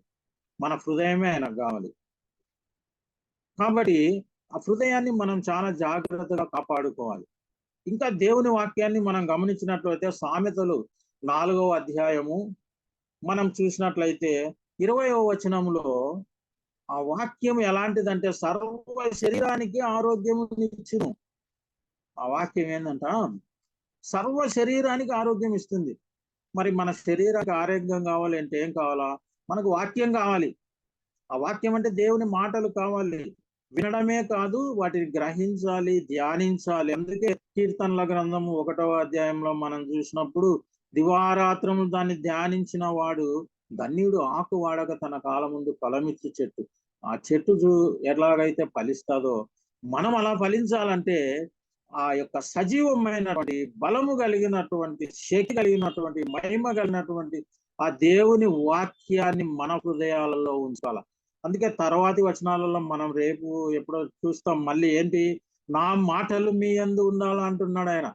మన హృదయమే ఆయనకు కావాలి. కాబట్టి ఆ హృదయాన్ని మనం చాలా జాగ్రత్తగా కాపాడుకోవాలి. ఇంకా దేవుని వాక్యాన్ని మనం గమనించినట్లయితే సామెతలు 4వ అధ్యాయము మనం చూసినట్లయితే 20వ వచనంలో ఆ వాక్యం ఎలాంటిదంటే సర్వ శరీరానికి ఆరోగ్యము ఇచ్చును. ఆ వాక్యం ఏంటంట సర్వ శరీరానికి ఆరోగ్యం ఇస్తుంది. మరి మన శరీరానికి ఆరోగ్యం కావాలి అంటే ఏం కావాలా? మనకు వాక్యం కావాలి. ఆ వాక్యం అంటే దేవుని మాటలు కావాలి. వినడమే కాదు, వాటిని గ్రహించాలి, ధ్యానించాలి. అందుకే కీర్తనల గ్రంథము 1వ అధ్యాయంలో మనం చూసినప్పుడు దివారాత్రము దాన్ని ధ్యానించిన వాడు ధన్యుడు, ఆకు వాడక తన కాలం ముందు ఫలమిచ్చు చెట్టు. ఆ చెట్టు ఎలాగైతే ఫలిస్తుందో మనం అలా ఫలించాలంటే ఆ యొక్క సజీవమైనటువంటి బలము కలిగినటువంటి శక్తి కలిగినటువంటి మహిమ కలిగినటువంటి ఆ దేవుని వాక్యాన్ని మన హృదయాలలో ఉంచాల. అందుకే తర్వాతి వచనాలలో మనం రేపు ఎప్పుడో చూస్తాం. మళ్ళీ ఏంటి? నా మాటలు మీ యందు ఉండాలా అంటున్నాడు ఆయన.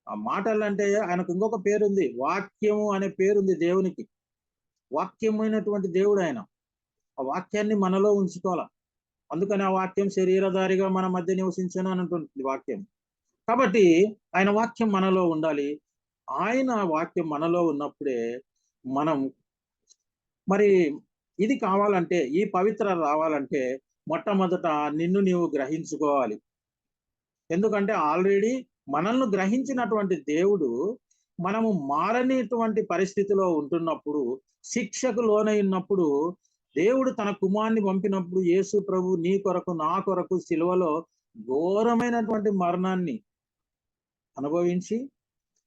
ఆ మాటలు అంటే ఆయనకు ఇంకొక పేరుంది, వాక్యము అనే పేరుంది దేవునికి. వాక్యమైనటువంటి దేవుడు ఆయన. ఆ వాక్యాన్ని మనలో ఉంచుకోవాలా. అందుకని ఆ వాక్యం శరీరధారిగా మన మధ్య నివసించను అని అంటుంది వాక్యం. కాబట్టి ఆయన వాక్యం మనలో ఉండాలి. ఆయన వాక్యం మనలో ఉన్నప్పుడే మనం మరి ఇది కావాలంటే, ఈ పవిత్ర రావాలంటే మొట్టమొదట నిన్ను నీవు గ్రహించుకోవాలి. ఎందుకంటే ఆల్రెడీ మనల్ని గ్రహించినటువంటి దేవుడు మనము మారనిటువంటి పరిస్థితిలో ఉంటున్నప్పుడు, శిక్షకు లోనైనప్పుడు దేవుడు తన కుమారుని పంపినప్పుడు యేసు ప్రభు నీ కొరకు నా కొరకు సిలువలో ఘోరమైనటువంటి మరణాన్ని అనుభవించి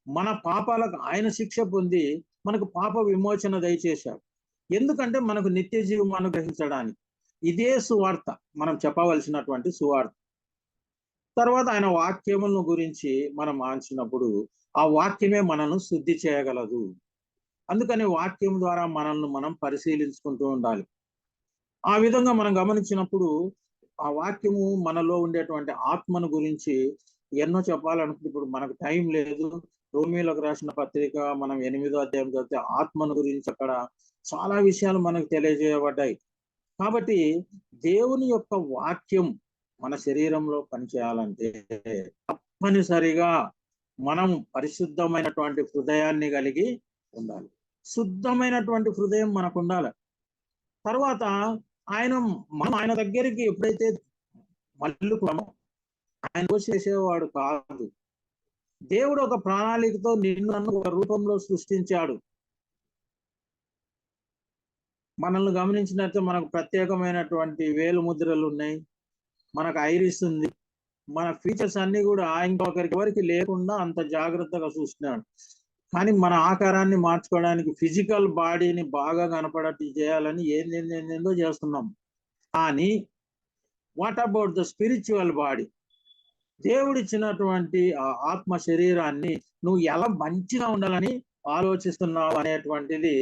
మన పాపాలకు ఆయన శిక్ష పొంది మనకు పాప విమోచన దయచేశాడు. ఎందుకంటే మనకు నిత్య జీవం అనుగ్రహించడానికి. ఇదే సువార్త, మనం చెప్పవలసినటువంటి సువార్త. తర్వాత ఆయన వాక్యములను గురించి మనం ఆంచినప్పుడు ఆ వాక్యమే మనల్ని శుద్ధి చేయగలదు. అందుకని వాక్యం ద్వారా మనల్ని మనం పరిశీలించుకుంటూ ఉండాలి. ఆ విధంగా మనం గమనించినప్పుడు ఆ వాక్యము మనలో ఉండేటువంటి ఆత్మను గురించి ఎన్నో చెప్పాలనుకుంటే ఇప్పుడు మనకు టైం లేదు. రోమీలకు రాసిన పత్రిక మనం 8వ అధ్యాయం చదివితే ఆత్మను గురించి అక్కడ చాలా విషయాలు మనకు తెలియజేయబడ్డాయి. కాబట్టి దేవుని యొక్క వాక్యం మన శరీరంలో పనిచేయాలంటే తప్పనిసరిగా మనం పరిశుద్ధమైనటువంటి హృదయాన్ని కలిగి ఉండాలి. శుద్ధమైనటువంటి హృదయం మనకు ఉండాలి. తర్వాత ఆయన దగ్గరికి ఎప్పుడైతే మళ్ళుకున్నామో ఆయన చేసేవాడు కాదు. దేవుడు ఒక ప్రణాళికతో నిన్ను నన్ను ఒక రూపంలో సృష్టించాడు. మనల్ని గమనించినట్టు మనకు ప్రత్యేకమైనటువంటి వేలు ముద్రలు ఉన్నాయి, మనకు ఐరిస్ ఉంది, మన ఫీచర్స్ అన్ని కూడా ఇంకొకరికి లేకుండా అంత జాగ్రత్తగా చూస్తున్నాడు. కానీ మన ఆకారాన్ని మార్చుకోవడానికి ఫిజికల్ బాడీని బాగా కనపడట్టు చేయాలని ఏందో చేస్తున్నాం. కానీ what about the spiritual body? దేవుడిచ్చినటువంటి ఆ ఆత్మ శరీరాన్ని నువ్వు ఎలా మంచిగా ఉండాలని ఆలోచిస్తున్నావు అనేటువంటిది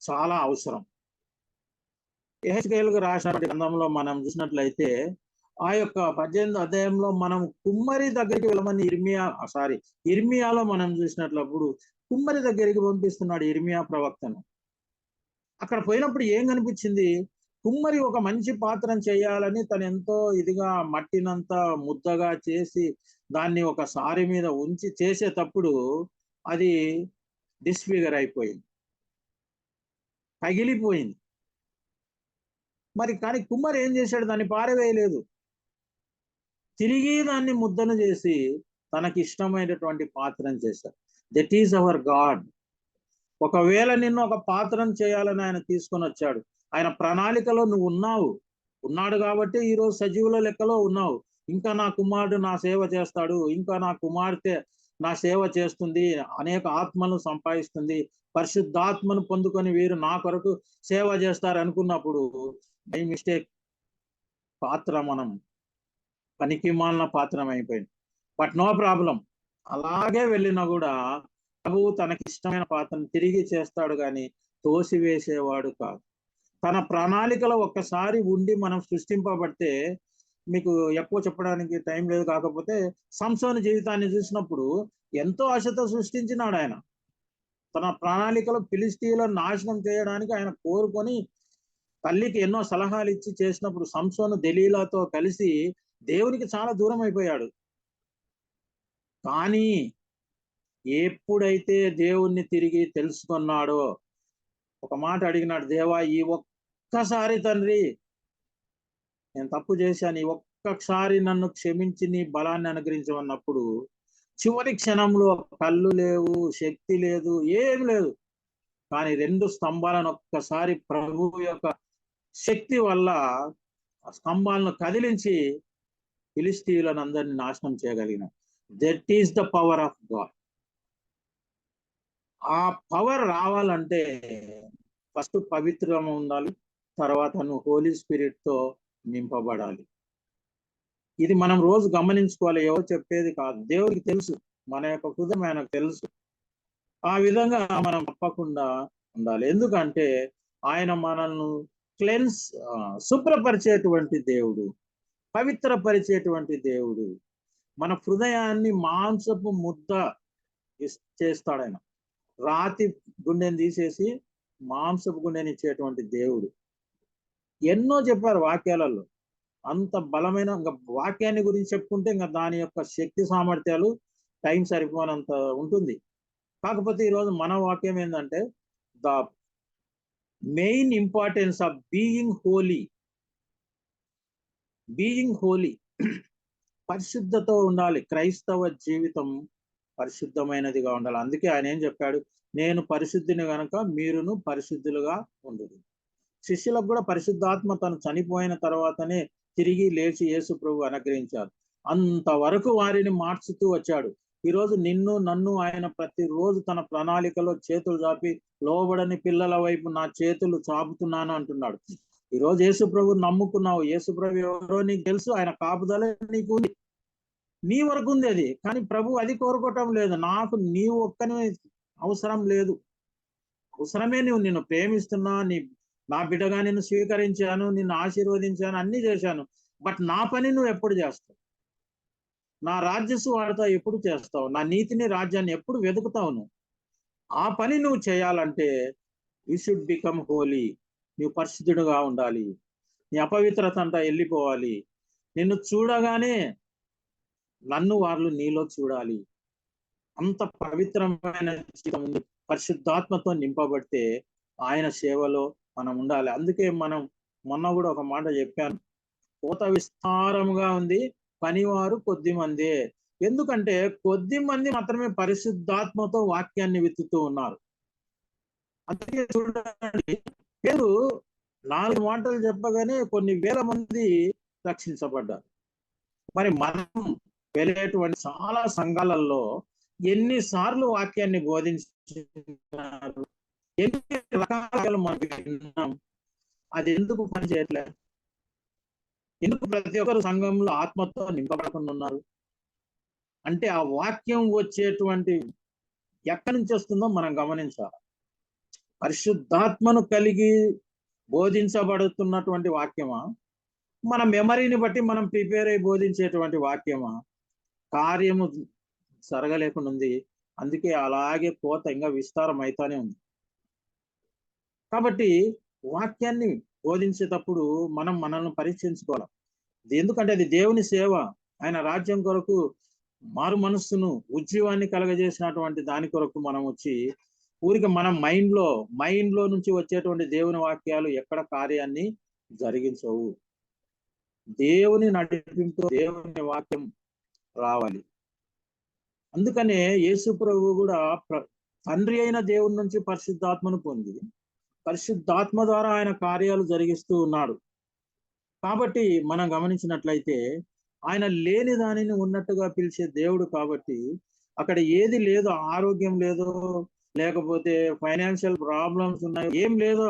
చాలా అవసరం. యెహెజ్కేలుకు రాసిన గ్రంథంలో మనం చూసినట్లయితే ఆ యొక్క 18వ అధ్యాయంలో మనం కుమ్మరి దగ్గరికి వెళ్ళమని ఇర్మియాలో మనం చూసినట్లప్పుడు కుమ్మరి దగ్గరికి పంపిస్తున్నాడు ఇర్మియా ప్రవక్తను. అక్కడ పోయినప్పుడు ఏం కనిపించింది? కుమ్మరి ఒక మంచి పాత్రను చేయాలని తను ఎంతో ఇదిగా మట్టినంతా ముద్దగా చేసి దాన్ని ఒక సారి మీద ఉంచి చేసేటప్పుడు అది డిస్ఫిగర్ అయిపోయింది, పగిలిపోయింది. కానీ కుమ్మరి ఏం చేశాడు? దాన్ని పారవేయలేదు, తిరిగి దాన్ని ముద్దను చేసి తనకి ఇష్టమైనటువంటి పాత్రను చేశాడు. That is our God. ఒకవేళ నిన్ను ఒక పాత్రను చేయాలని ఆయన తీసుకొని వచ్చాడు, ఆయన ప్రణాళికలో నువ్వు ఉన్నాడు కాబట్టి ఈరోజు సజీవుల లెక్కలో ఉన్నావు. ఇంకా నా కుమారుడు నా సేవ చేస్తాడు, ఇంకా నా కుమార్తె నా సేవ చేస్తుంది, అనేక ఆత్మలను సంపాదిస్తుంది, పరిశుద్ధాత్మను పొందుకొని వీరు నా కొరకు సేవ చేస్తారు అనుకున్నప్పుడు బై మిస్టేక్ పాత్ర మనం పనికి మాలిన పాత్రం అయిపోయింది. But no problem. అలాగే వెళ్ళినా కూడా ప్రభువు తనకి ఇష్టమైన పాత్రను తిరిగి చేస్తాడు, కానీ తోసివేసేవాడు కాదు. తన ప్రణాళికలో ఒక్కసారి ఉండి మనం సృష్టింపబడితే, మీకు ఎక్కువ చెప్పడానికి టైం లేదు, కాకపోతే సంసోను జీవితాన్ని చూసినప్పుడు ఎంతో ఆశతో సృష్టించినాడు ఆయన. తన ప్రణాళికలో ఫిలిష్తీయులను నాశనం చేయడానికి ఆయన కోరుకొని తల్లికి ఎన్నో సలహాలు ఇచ్చి చేసినప్పుడు సంసోను దెలీలాతో కలిసి దేవునికి చాలా దూరం అయిపోయాడు. కానీ ఎప్పుడైతే దేవుణ్ణి తిరిగి తెలుసుకున్నాడో ఒక మాట అడిగినాడు, దేవా ఈ ఒక్కసారి తండ్రి నేను తప్పు చేశాను, ఈ ఒక్కసారి నన్ను క్షమించి నీ బలాన్ని అనుగ్రహించమన్నప్పుడు చివరి క్షణంలో కళ్ళు లేవు, శక్తి లేదు, ఏం లేదు. కానీ 2 స్తంభాలను ఒక్కసారి ప్రభువు యొక్క శక్తి వల్ల ఆ స్తంభాలను కదిలించి ఫిలిష్తీయులను అందరినీ నాశనం చేయగలిగిన. That is the power of God. ఆ పవర్ రావాలంటే ఫస్ట్ పవిత్రంగా ఉండాలి, తర్వాత నువ్వు హోలీ స్పిరిట్ తో నింపబడాలి. ఇది మనం రోజు గమనించుకోవాలి, ఎవరు చెప్పేది కాదు. దేవుడికి తెలుసు, మన యొక్క హృదయం ఆయనకు తెలుసు. ఆ విధంగా మనం తప్పకుండా ఉండాలి. ఎందుకంటే ఆయన మనల్ని శుభ్రపరిచేటువంటి దేవుడు, పవిత్రపరిచేటువంటి దేవుడు. మన హృదయాన్ని మాంసపు ముద్ద చేస్తాడు ఆయన. రాతి గుండెని తీసేసి మాంసపు గుండెని ఇచ్చేటువంటి దేవుడు. ఎన్నో చెప్పారు వాక్యాలలో. అంత బలమైన వాక్యాన్ని గురించి చెప్పుకుంటే ఇంకా దాని యొక్క శక్తి సామర్థ్యాలు టైం సరిపోనంత ఉంటుంది. కాకపోతే ఈరోజు మన వాక్యం ఏంటంటే the main importance of being holy. పరిశుద్ధతో ఉండాలి. క్రైస్తవ జీవితం పరిశుద్ధమైనదిగా ఉండాలి. అందుకే ఆయన ఏం చెప్పాడు? నేను పరిశుద్ధిని గనక మీరును పరిశుద్ధులుగా ఉండదు. శిష్యులకు కూడా పరిశుద్ధాత్మ తను చనిపోయిన తర్వాతనే తిరిగి లేచి యేసు ప్రభు అనుగ్రహించారు. అంతవరకు వారిని మార్చుతూ వచ్చాడు. ఈరోజు నిన్ను నన్ను ఆయన ప్రతిరోజు తన ప్రణాళికలో చేతులు చాపి లోబడని పిల్లల వైపు నా చేతులు చాపుతున్నాను అంటున్నాడు. ఈరోజు యేసు ప్రభు నమ్ముకున్నావు, యేసు ప్రభు ఎవరో నీకు తెలుసు, ఆయన కాపుదల నీకు ఉంది, నీ వరకు ఉంది అది. కానీ ప్రభు అది కోరుకోవటం లేదు. నాకు నీవు ఒక్కనే అవసరం లేదు, అవసరమే నువ్వు, నిన్ను ప్రేమిస్తున్నా, నా బిడ్డగా నిన్ను స్వీకరించాను, నిన్ను ఆశీర్వదించాను, అన్ని చేశాను. బట్ నా పని నువ్వు ఎప్పుడు చేస్తావు? నా రాజ్య సువార్త ఎప్పుడు చేస్తావు? నా నీతిని రాజ్యాన్ని ఎప్పుడు వెతుకుతావు? నువ్వు ఆ పని నువ్వు చేయాలంటే యూ షుడ్ బికమ్ హోలీ. నువ్వు పరిశుద్ధుడుగా ఉండాలి, నీ అపవిత్రత అంతా వెళ్ళిపోవాలి. నిన్ను చూడగానే నన్ను వాళ్ళు నీలో చూడాలి. అంత పవిత్రమైన జీవితం ఉంది. పరిశుద్ధాత్మతో నింపబడితే ఆయన సేవలో మనం ఉండాలి. అందుకే మనం మొన్న కూడా ఒక మాట చెప్పాను, కోత విస్తారముగా ఉంది, పనివారు కొద్ది మందే. ఎందుకంటే కొద్ది మంది మాత్రమే పరిశుద్ధాత్మతో వాక్యాన్ని విత్తుతూ ఉన్నారు. అందుకే చూడండి, పేరు 4 మాటలు చెప్పగానే కొన్ని వేల మంది రక్షించబడ్డారు. మరి మనం వెళ్ళేటువంటి చాలా సంఘాలలో ఎన్నిసార్లు వాక్యాన్ని బోధించారు, ఎన్ని రకాలు మనకి విన్నాం, అది ఎందుకు పని చేయట్లే? ఎందుకు ప్రతి ఒక్కరు సంఘంలో ఆత్మతో నింపబడకుండా ఉన్నారు? అంటే ఆ వాక్యం వచ్చేటువంటి ఎక్కడి నుంచి వస్తుందో మనం గమనించాలి. పరిశుద్ధాత్మను కలిగి బోధించబడుతున్నటువంటి వాక్యమా, మన మెమరీని బట్టి మనం ప్రిపేర్ అయి బోధించేటువంటి వాక్యమా? కార్యము జరగలేకుండా ఉంది. అందుకే అలాగే కోత ఇంకా విస్తారం అవుతానే ఉంది. కాబట్టి వాక్యాన్ని బోధించేటప్పుడు మనం మనల్ని పరీక్షించుకోవాలి. ఎందుకంటే అది దేవుని సేవ. ఆయన రాజ్యం కొరకు మారు మనస్సును, ఉజ్జీవాన్ని కలగజేసినటువంటి దాని కొరకు మనం వచ్చి ఊరికి మనం మైండ్ లో నుంచి వచ్చేటువంటి దేవుని వాక్యాలు ఎక్కడ కార్యాన్ని జరిగించవు. దేవుని నడిపింపు, దేవుని వాక్యం రావాలి. అందుకనే యేసు ప్రభు కూడా తండ్రి అయిన దేవుని నుంచి పరిశుద్ధాత్మను పొంది పరిశుద్ధాత్మ ద్వారా ఆయన కార్యాలు జరిగిస్తూ ఉన్నాడు. కాబట్టి మనం గమనించినట్లయితే ఆయన లేని దానిని ఉన్నట్టుగా పిలిచే దేవుడు. కాబట్టి అక్కడ ఏది లేదో, ఆరోగ్యం లేదో, లేకపోతే ఫైనాన్షియల్ ప్రాబ్లమ్స్ ఉన్నాయో, ఏం లేదో,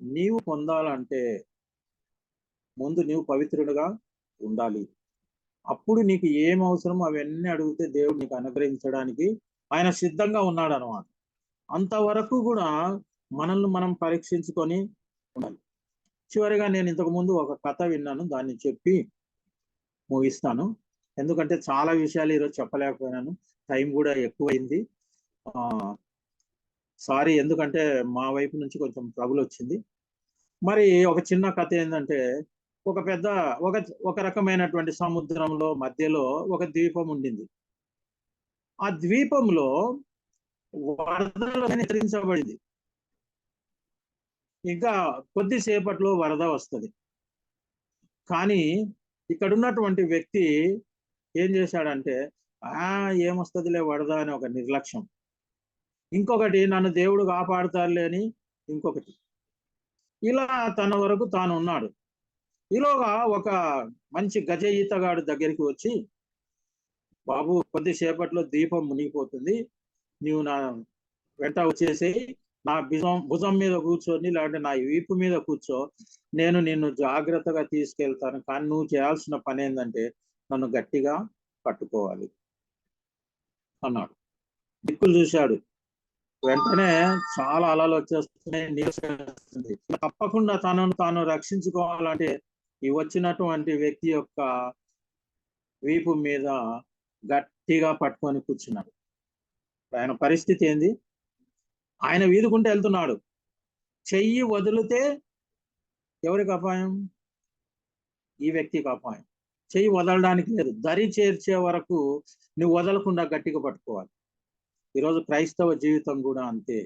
నీవు పొందాలంటే ముందు నీవు పవిత్రుడుగా ఉండాలి. అప్పుడు నీకు ఏం అవసరమో అవన్నీ అడిగితే దేవుడు నీకు అనుగ్రహించడానికి ఆయన సిద్ధంగా ఉన్నాడు అన్నమాట. అంతవరకు కూడా మనల్ని మనం పరీక్షించుకొని ఉండాలి. చివరిగా నేను ఇంతకు ముందు ఒక కథ విన్నాను, దాన్ని చెప్పి ముగిస్తాను. ఎందుకంటే చాలా విషయాలు ఈరోజు చెప్పలేకపోయినాను, టైం కూడా ఎక్కువైంది. సారీ, ఎందుకంటే మా వైపు నుంచి కొంచెం ట్రబుల్ వచ్చింది. మరి ఒక చిన్న కథ ఏంటంటే, ఒక రకమైనటువంటి సముద్రంలో మధ్యలో ఒక ద్వీపం ఉండింది. ఆ ద్వీపంలో వరదలు హెచ్చరించబడింది. ఇంకా కొద్దిసేపట్లో వరద వస్తుంది. కానీ ఇక్కడ ఉన్నటువంటి వ్యక్తి ఏం చేశాడంటే, ఏమొస్తుందిలే వరద అని ఒక నిర్లక్ష్యం. ఇంకొకటి, నన్ను దేవుడు కాపాడుతారులే అని ఇంకొకటి. ఇలా తన వరకు తాను ఉన్నాడు. ఈలోగా ఒక మంచి గజ ఈతగాడు దగ్గరికి వచ్చి, బాబు కొద్దిసేపట్లో దీపం మునిగిపోతుంది, నీవు నా వెంట వచ్చేసేయి, నా భుజం మీద కూర్చొని, లేదంటే నా వీపు మీద కూర్చో, నేను నిన్ను జాగ్రత్తగా తీసుకెళ్తాను. కానీ నువ్వు చేయాల్సిన పని ఏంటంటే నన్ను గట్టిగా పట్టుకోవాలి అన్నాడు. దిక్కులు చూశాడు, వెంటనే చాలా అలలు వచ్చేస్తున్నాయి, నీరు వస్తుంది. తప్పకుండా తనను తాను రక్షించుకోవాలంటే ఈ వచ్చినటువంటి వ్యక్తి యొక్క వీపు మీద గట్టిగా పట్టుకొని కూర్చున్నాడు. ఆయన పరిస్థితి ఏంది? ఆయన వీధుకుంటూ వెళ్తున్నాడు, చెయ్యి వదిలితే ఎవరికి అపాయం? ఈ వ్యక్తికి అపాయం. చెయ్యి వదలడానికి లేదు, దరి చేర్చే వరకు నువ్వు వదలకుండా గట్టిగా పట్టుకోవాలి. ఈరోజు క్రైస్తవ జీవితం కూడా అంతే.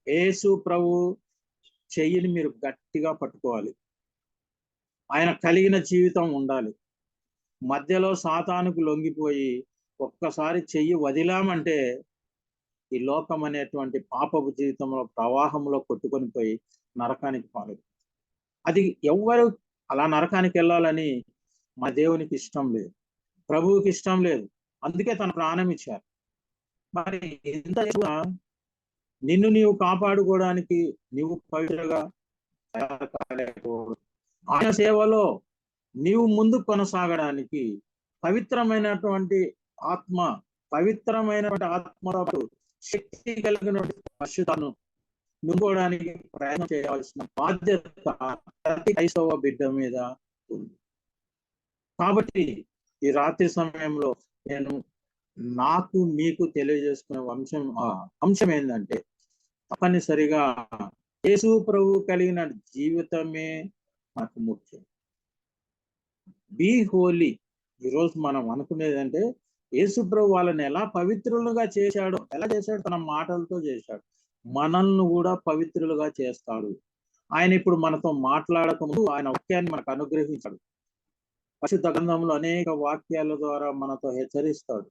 యేసు ప్రభు చెయ్యిని మీరు గట్టిగా పట్టుకోవాలి. ఆయన కలిగిన జీవితం ఉండాలి. మధ్యలో సాతానుకు లొంగిపోయి ఒక్కసారి చెయ్యి వదిలామంటే ఈ లోకం అనేటువంటి పాపపు జీవితంలో ప్రవాహంలో కొట్టుకొని పోయి నరకానికి పాలేదు. అది ఎవ్వరు అలా నరకానికి వెళ్ళాలని మా దేవునికి ఇష్టం లేదు, ప్రభువుకి ఇష్టం లేదు. అందుకే తన ప్రాణం ఇచ్చారు. మరి ఇంత నిన్ను నీవు కాపాడుకోవడానికి నీవు పవిత్రగా ఆయన సేవలో నీవు ముందు కొనసాగడానికి పవిత్రమైనటువంటి ఆత్మతో శక్తి కలిగినటువంటి పరిశుద్ధను నింపుకోవడానికి ప్రయత్నం చేయాల్సిన బాధ్యత ప్రతి క్రైస్తవ బిడ్డ మీద ఉంది. కాబట్టి ఈ రాత్రి సమయంలో నేను మీకు తెలియజేసుకునే అంశం ఏంటంటే, తప్పనిసరిగా యేసు ప్రభు కలిగిన జీవితమే నాకు ముఖ్యం. Be holy. ఈరోజు మనం అనుకునేదంటే యేసు ప్రభు వాళ్ళని ఎలా పవిత్రులుగా చేశాడో, ఎలా చేశాడు? తన మాటలతో చేశాడు. మనల్ని కూడా పవిత్రులుగా చేస్తాడు. ఆయన ఇప్పుడు మనతో మాట్లాడక ముందు ఆయన వాక్యాన్ని మనకు అనుగ్రహించాడు. పరిశుద్ధ గ్రంథంలో అనేక వాక్యాల ద్వారా మనతో హెచ్చరిస్తాడు.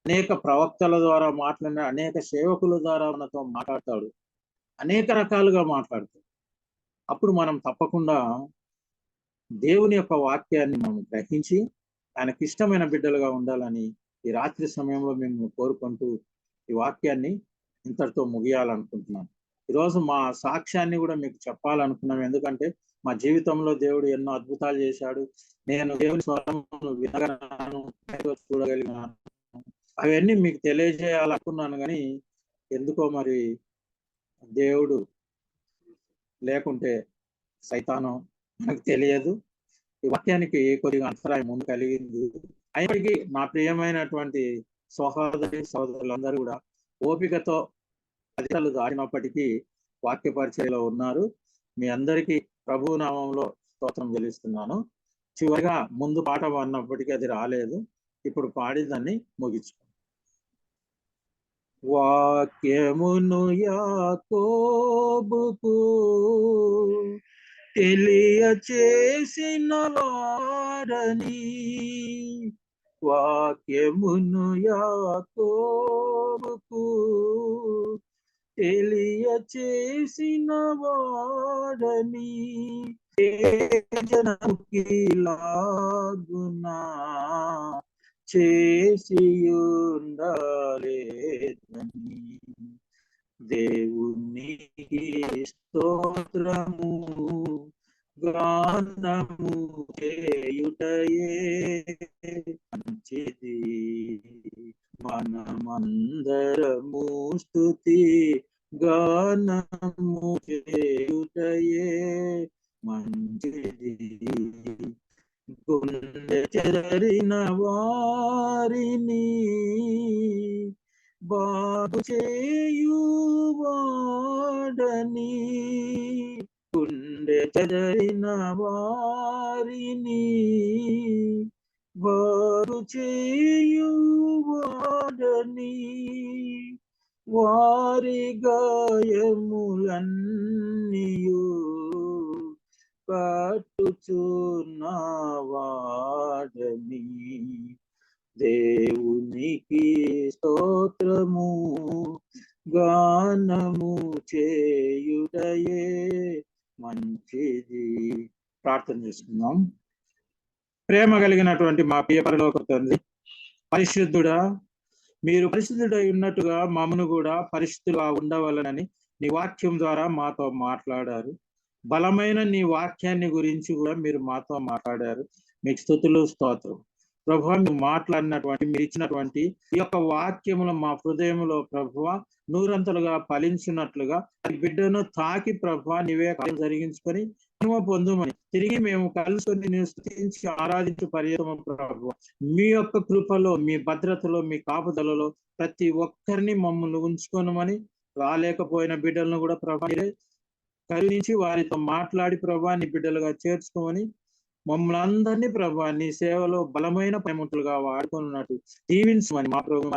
అనేక ప్రవక్తల ద్వారా మాట్లాడిన అనేక సేవకుల ద్వారా మనతో మాట్లాడతాడు. అనేక రకాలుగా మాట్లాడతాడు. అప్పుడు మనం తప్పకుండా దేవుని యొక్క వాక్యాన్ని మనం గ్రహించి ఆయనకి ఇష్టమైన బిడ్డలుగా ఉండాలని ఈ రాత్రి సమయంలో మేము కోరుకుంటూ ఈ వాక్యాన్ని ఇంతటితో ముగియాలనుకుంటున్నాను. ఈరోజు మా సాక్ష్యాన్ని కూడా మీకు చెప్పాలనుకున్నాం. ఎందుకంటే మా జీవితంలో దేవుడు ఎన్నో అద్భుతాలు చేశాడు. నేను దేవుని స్వరం వినగలను, చూడగలిగినాను. అవన్నీ మీకు తెలియజేయాలనుకున్నాను, కానీ ఎందుకో మరి దేవుడు లేకుంటే సైతాను నాకు తెలియదు. ఈ వాక్యానికి కొద్దిగా అంతరాయం ముందు కలిగింది. అయినప్పటికీ నా ప్రియమైనటువంటి సహోదరులందరూ కూడా ఓపికతో అధికారులు దాడినప్పటికీ వాక్య పరిచయలో ఉన్నారు. మీ అందరికీ ప్రభు నామంలో స్తోత్రం చెల్లిస్తున్నాను. చివరిగా ముందు పాట పాడినప్పటికీ అది రాలేదు. ఇప్పుడు పాడి దాన్ని ముగించుకో. వాక్యమును యాకోబుకు తెలియచేసిన వారని, వాక్యమును యాకోబుకు తెలియచేసిన వారని, జనముకి లాగునా చేసియుండాలేదని, దేవునికి స్తోత్రము గానము చేయుటయే మంచిది. మనమందరము స్తుతి గానము చేయుటయే మంచిది. గుండె చెదరిన వారిని బాగు చేయువాడని, గుండె చెదరిన వారిని బాగు చేయువాడని, వారి గాయములన్నీయు కట్టుచున్నవాడని, దేవునికి స్తోత్రము గానము చేయుటయే మంచిది. ప్రార్థన చేసుకుందాం. ప్రేమ కలిగినటువంటి మా ప్రియ పరలోక తండ్రి, పరిశుద్ధుడా, మీరు పరిశుద్ధుడై ఉన్నట్టుగా మమ్మను కూడా పరిశుద్ధులుగా ఉండవాలని నీ వాక్యం ద్వారా మాతో మాట్లాడారు. బలమైన నీ వాక్యాన్ని గురించి కూడా మీరు మాతో మాట్లాడారు. మీకు స్తుతులు, స్తోత్రం. ప్రభువా, మీరు మాట్లాడినటువంటి, మీరు ఇచ్చినటువంటి ఈ యొక్క వాక్యములు మా హృదయంలో ప్రభువా నూరంతలుగా ఫలించినట్లుగా బిడ్డను తాకి ప్రభువా నీవే కార్యం జరిగించుకొని పొందుమని తిరిగి మేము కలుసుకొని నేను స్తుతించి ఆరాధించు పర్యటన ప్రభువా, మీ యొక్క కృపలో, మీ భద్రతలో, మీ కాపుదలలో ప్రతి ఒక్కరిని మమ్మల్ని ఉంచుకోనమని, రాలేకపోయిన బిడ్డలను కూడా ప్రభా కరుణించి వారితో మాట్లాడి ప్రభా నీ బిడ్డలుగా చేర్చుకోమని, మమ్మల్ని అందరినీ ప్రభా నీ సేవలో బలమైన పనిముట్లుగా వాడుకున్నట్టు దీవించమని మా ప్రభు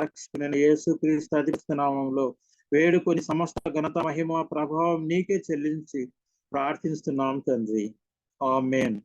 యేసుక్రీస్తు అధిష్ట నామములో వేడుకొని సమస్త ఘనత, మహిమ, ప్రభావం నీకే చెల్లించి ప్రార్థిస్తున్నాం తండ్రి. ఆమేన్.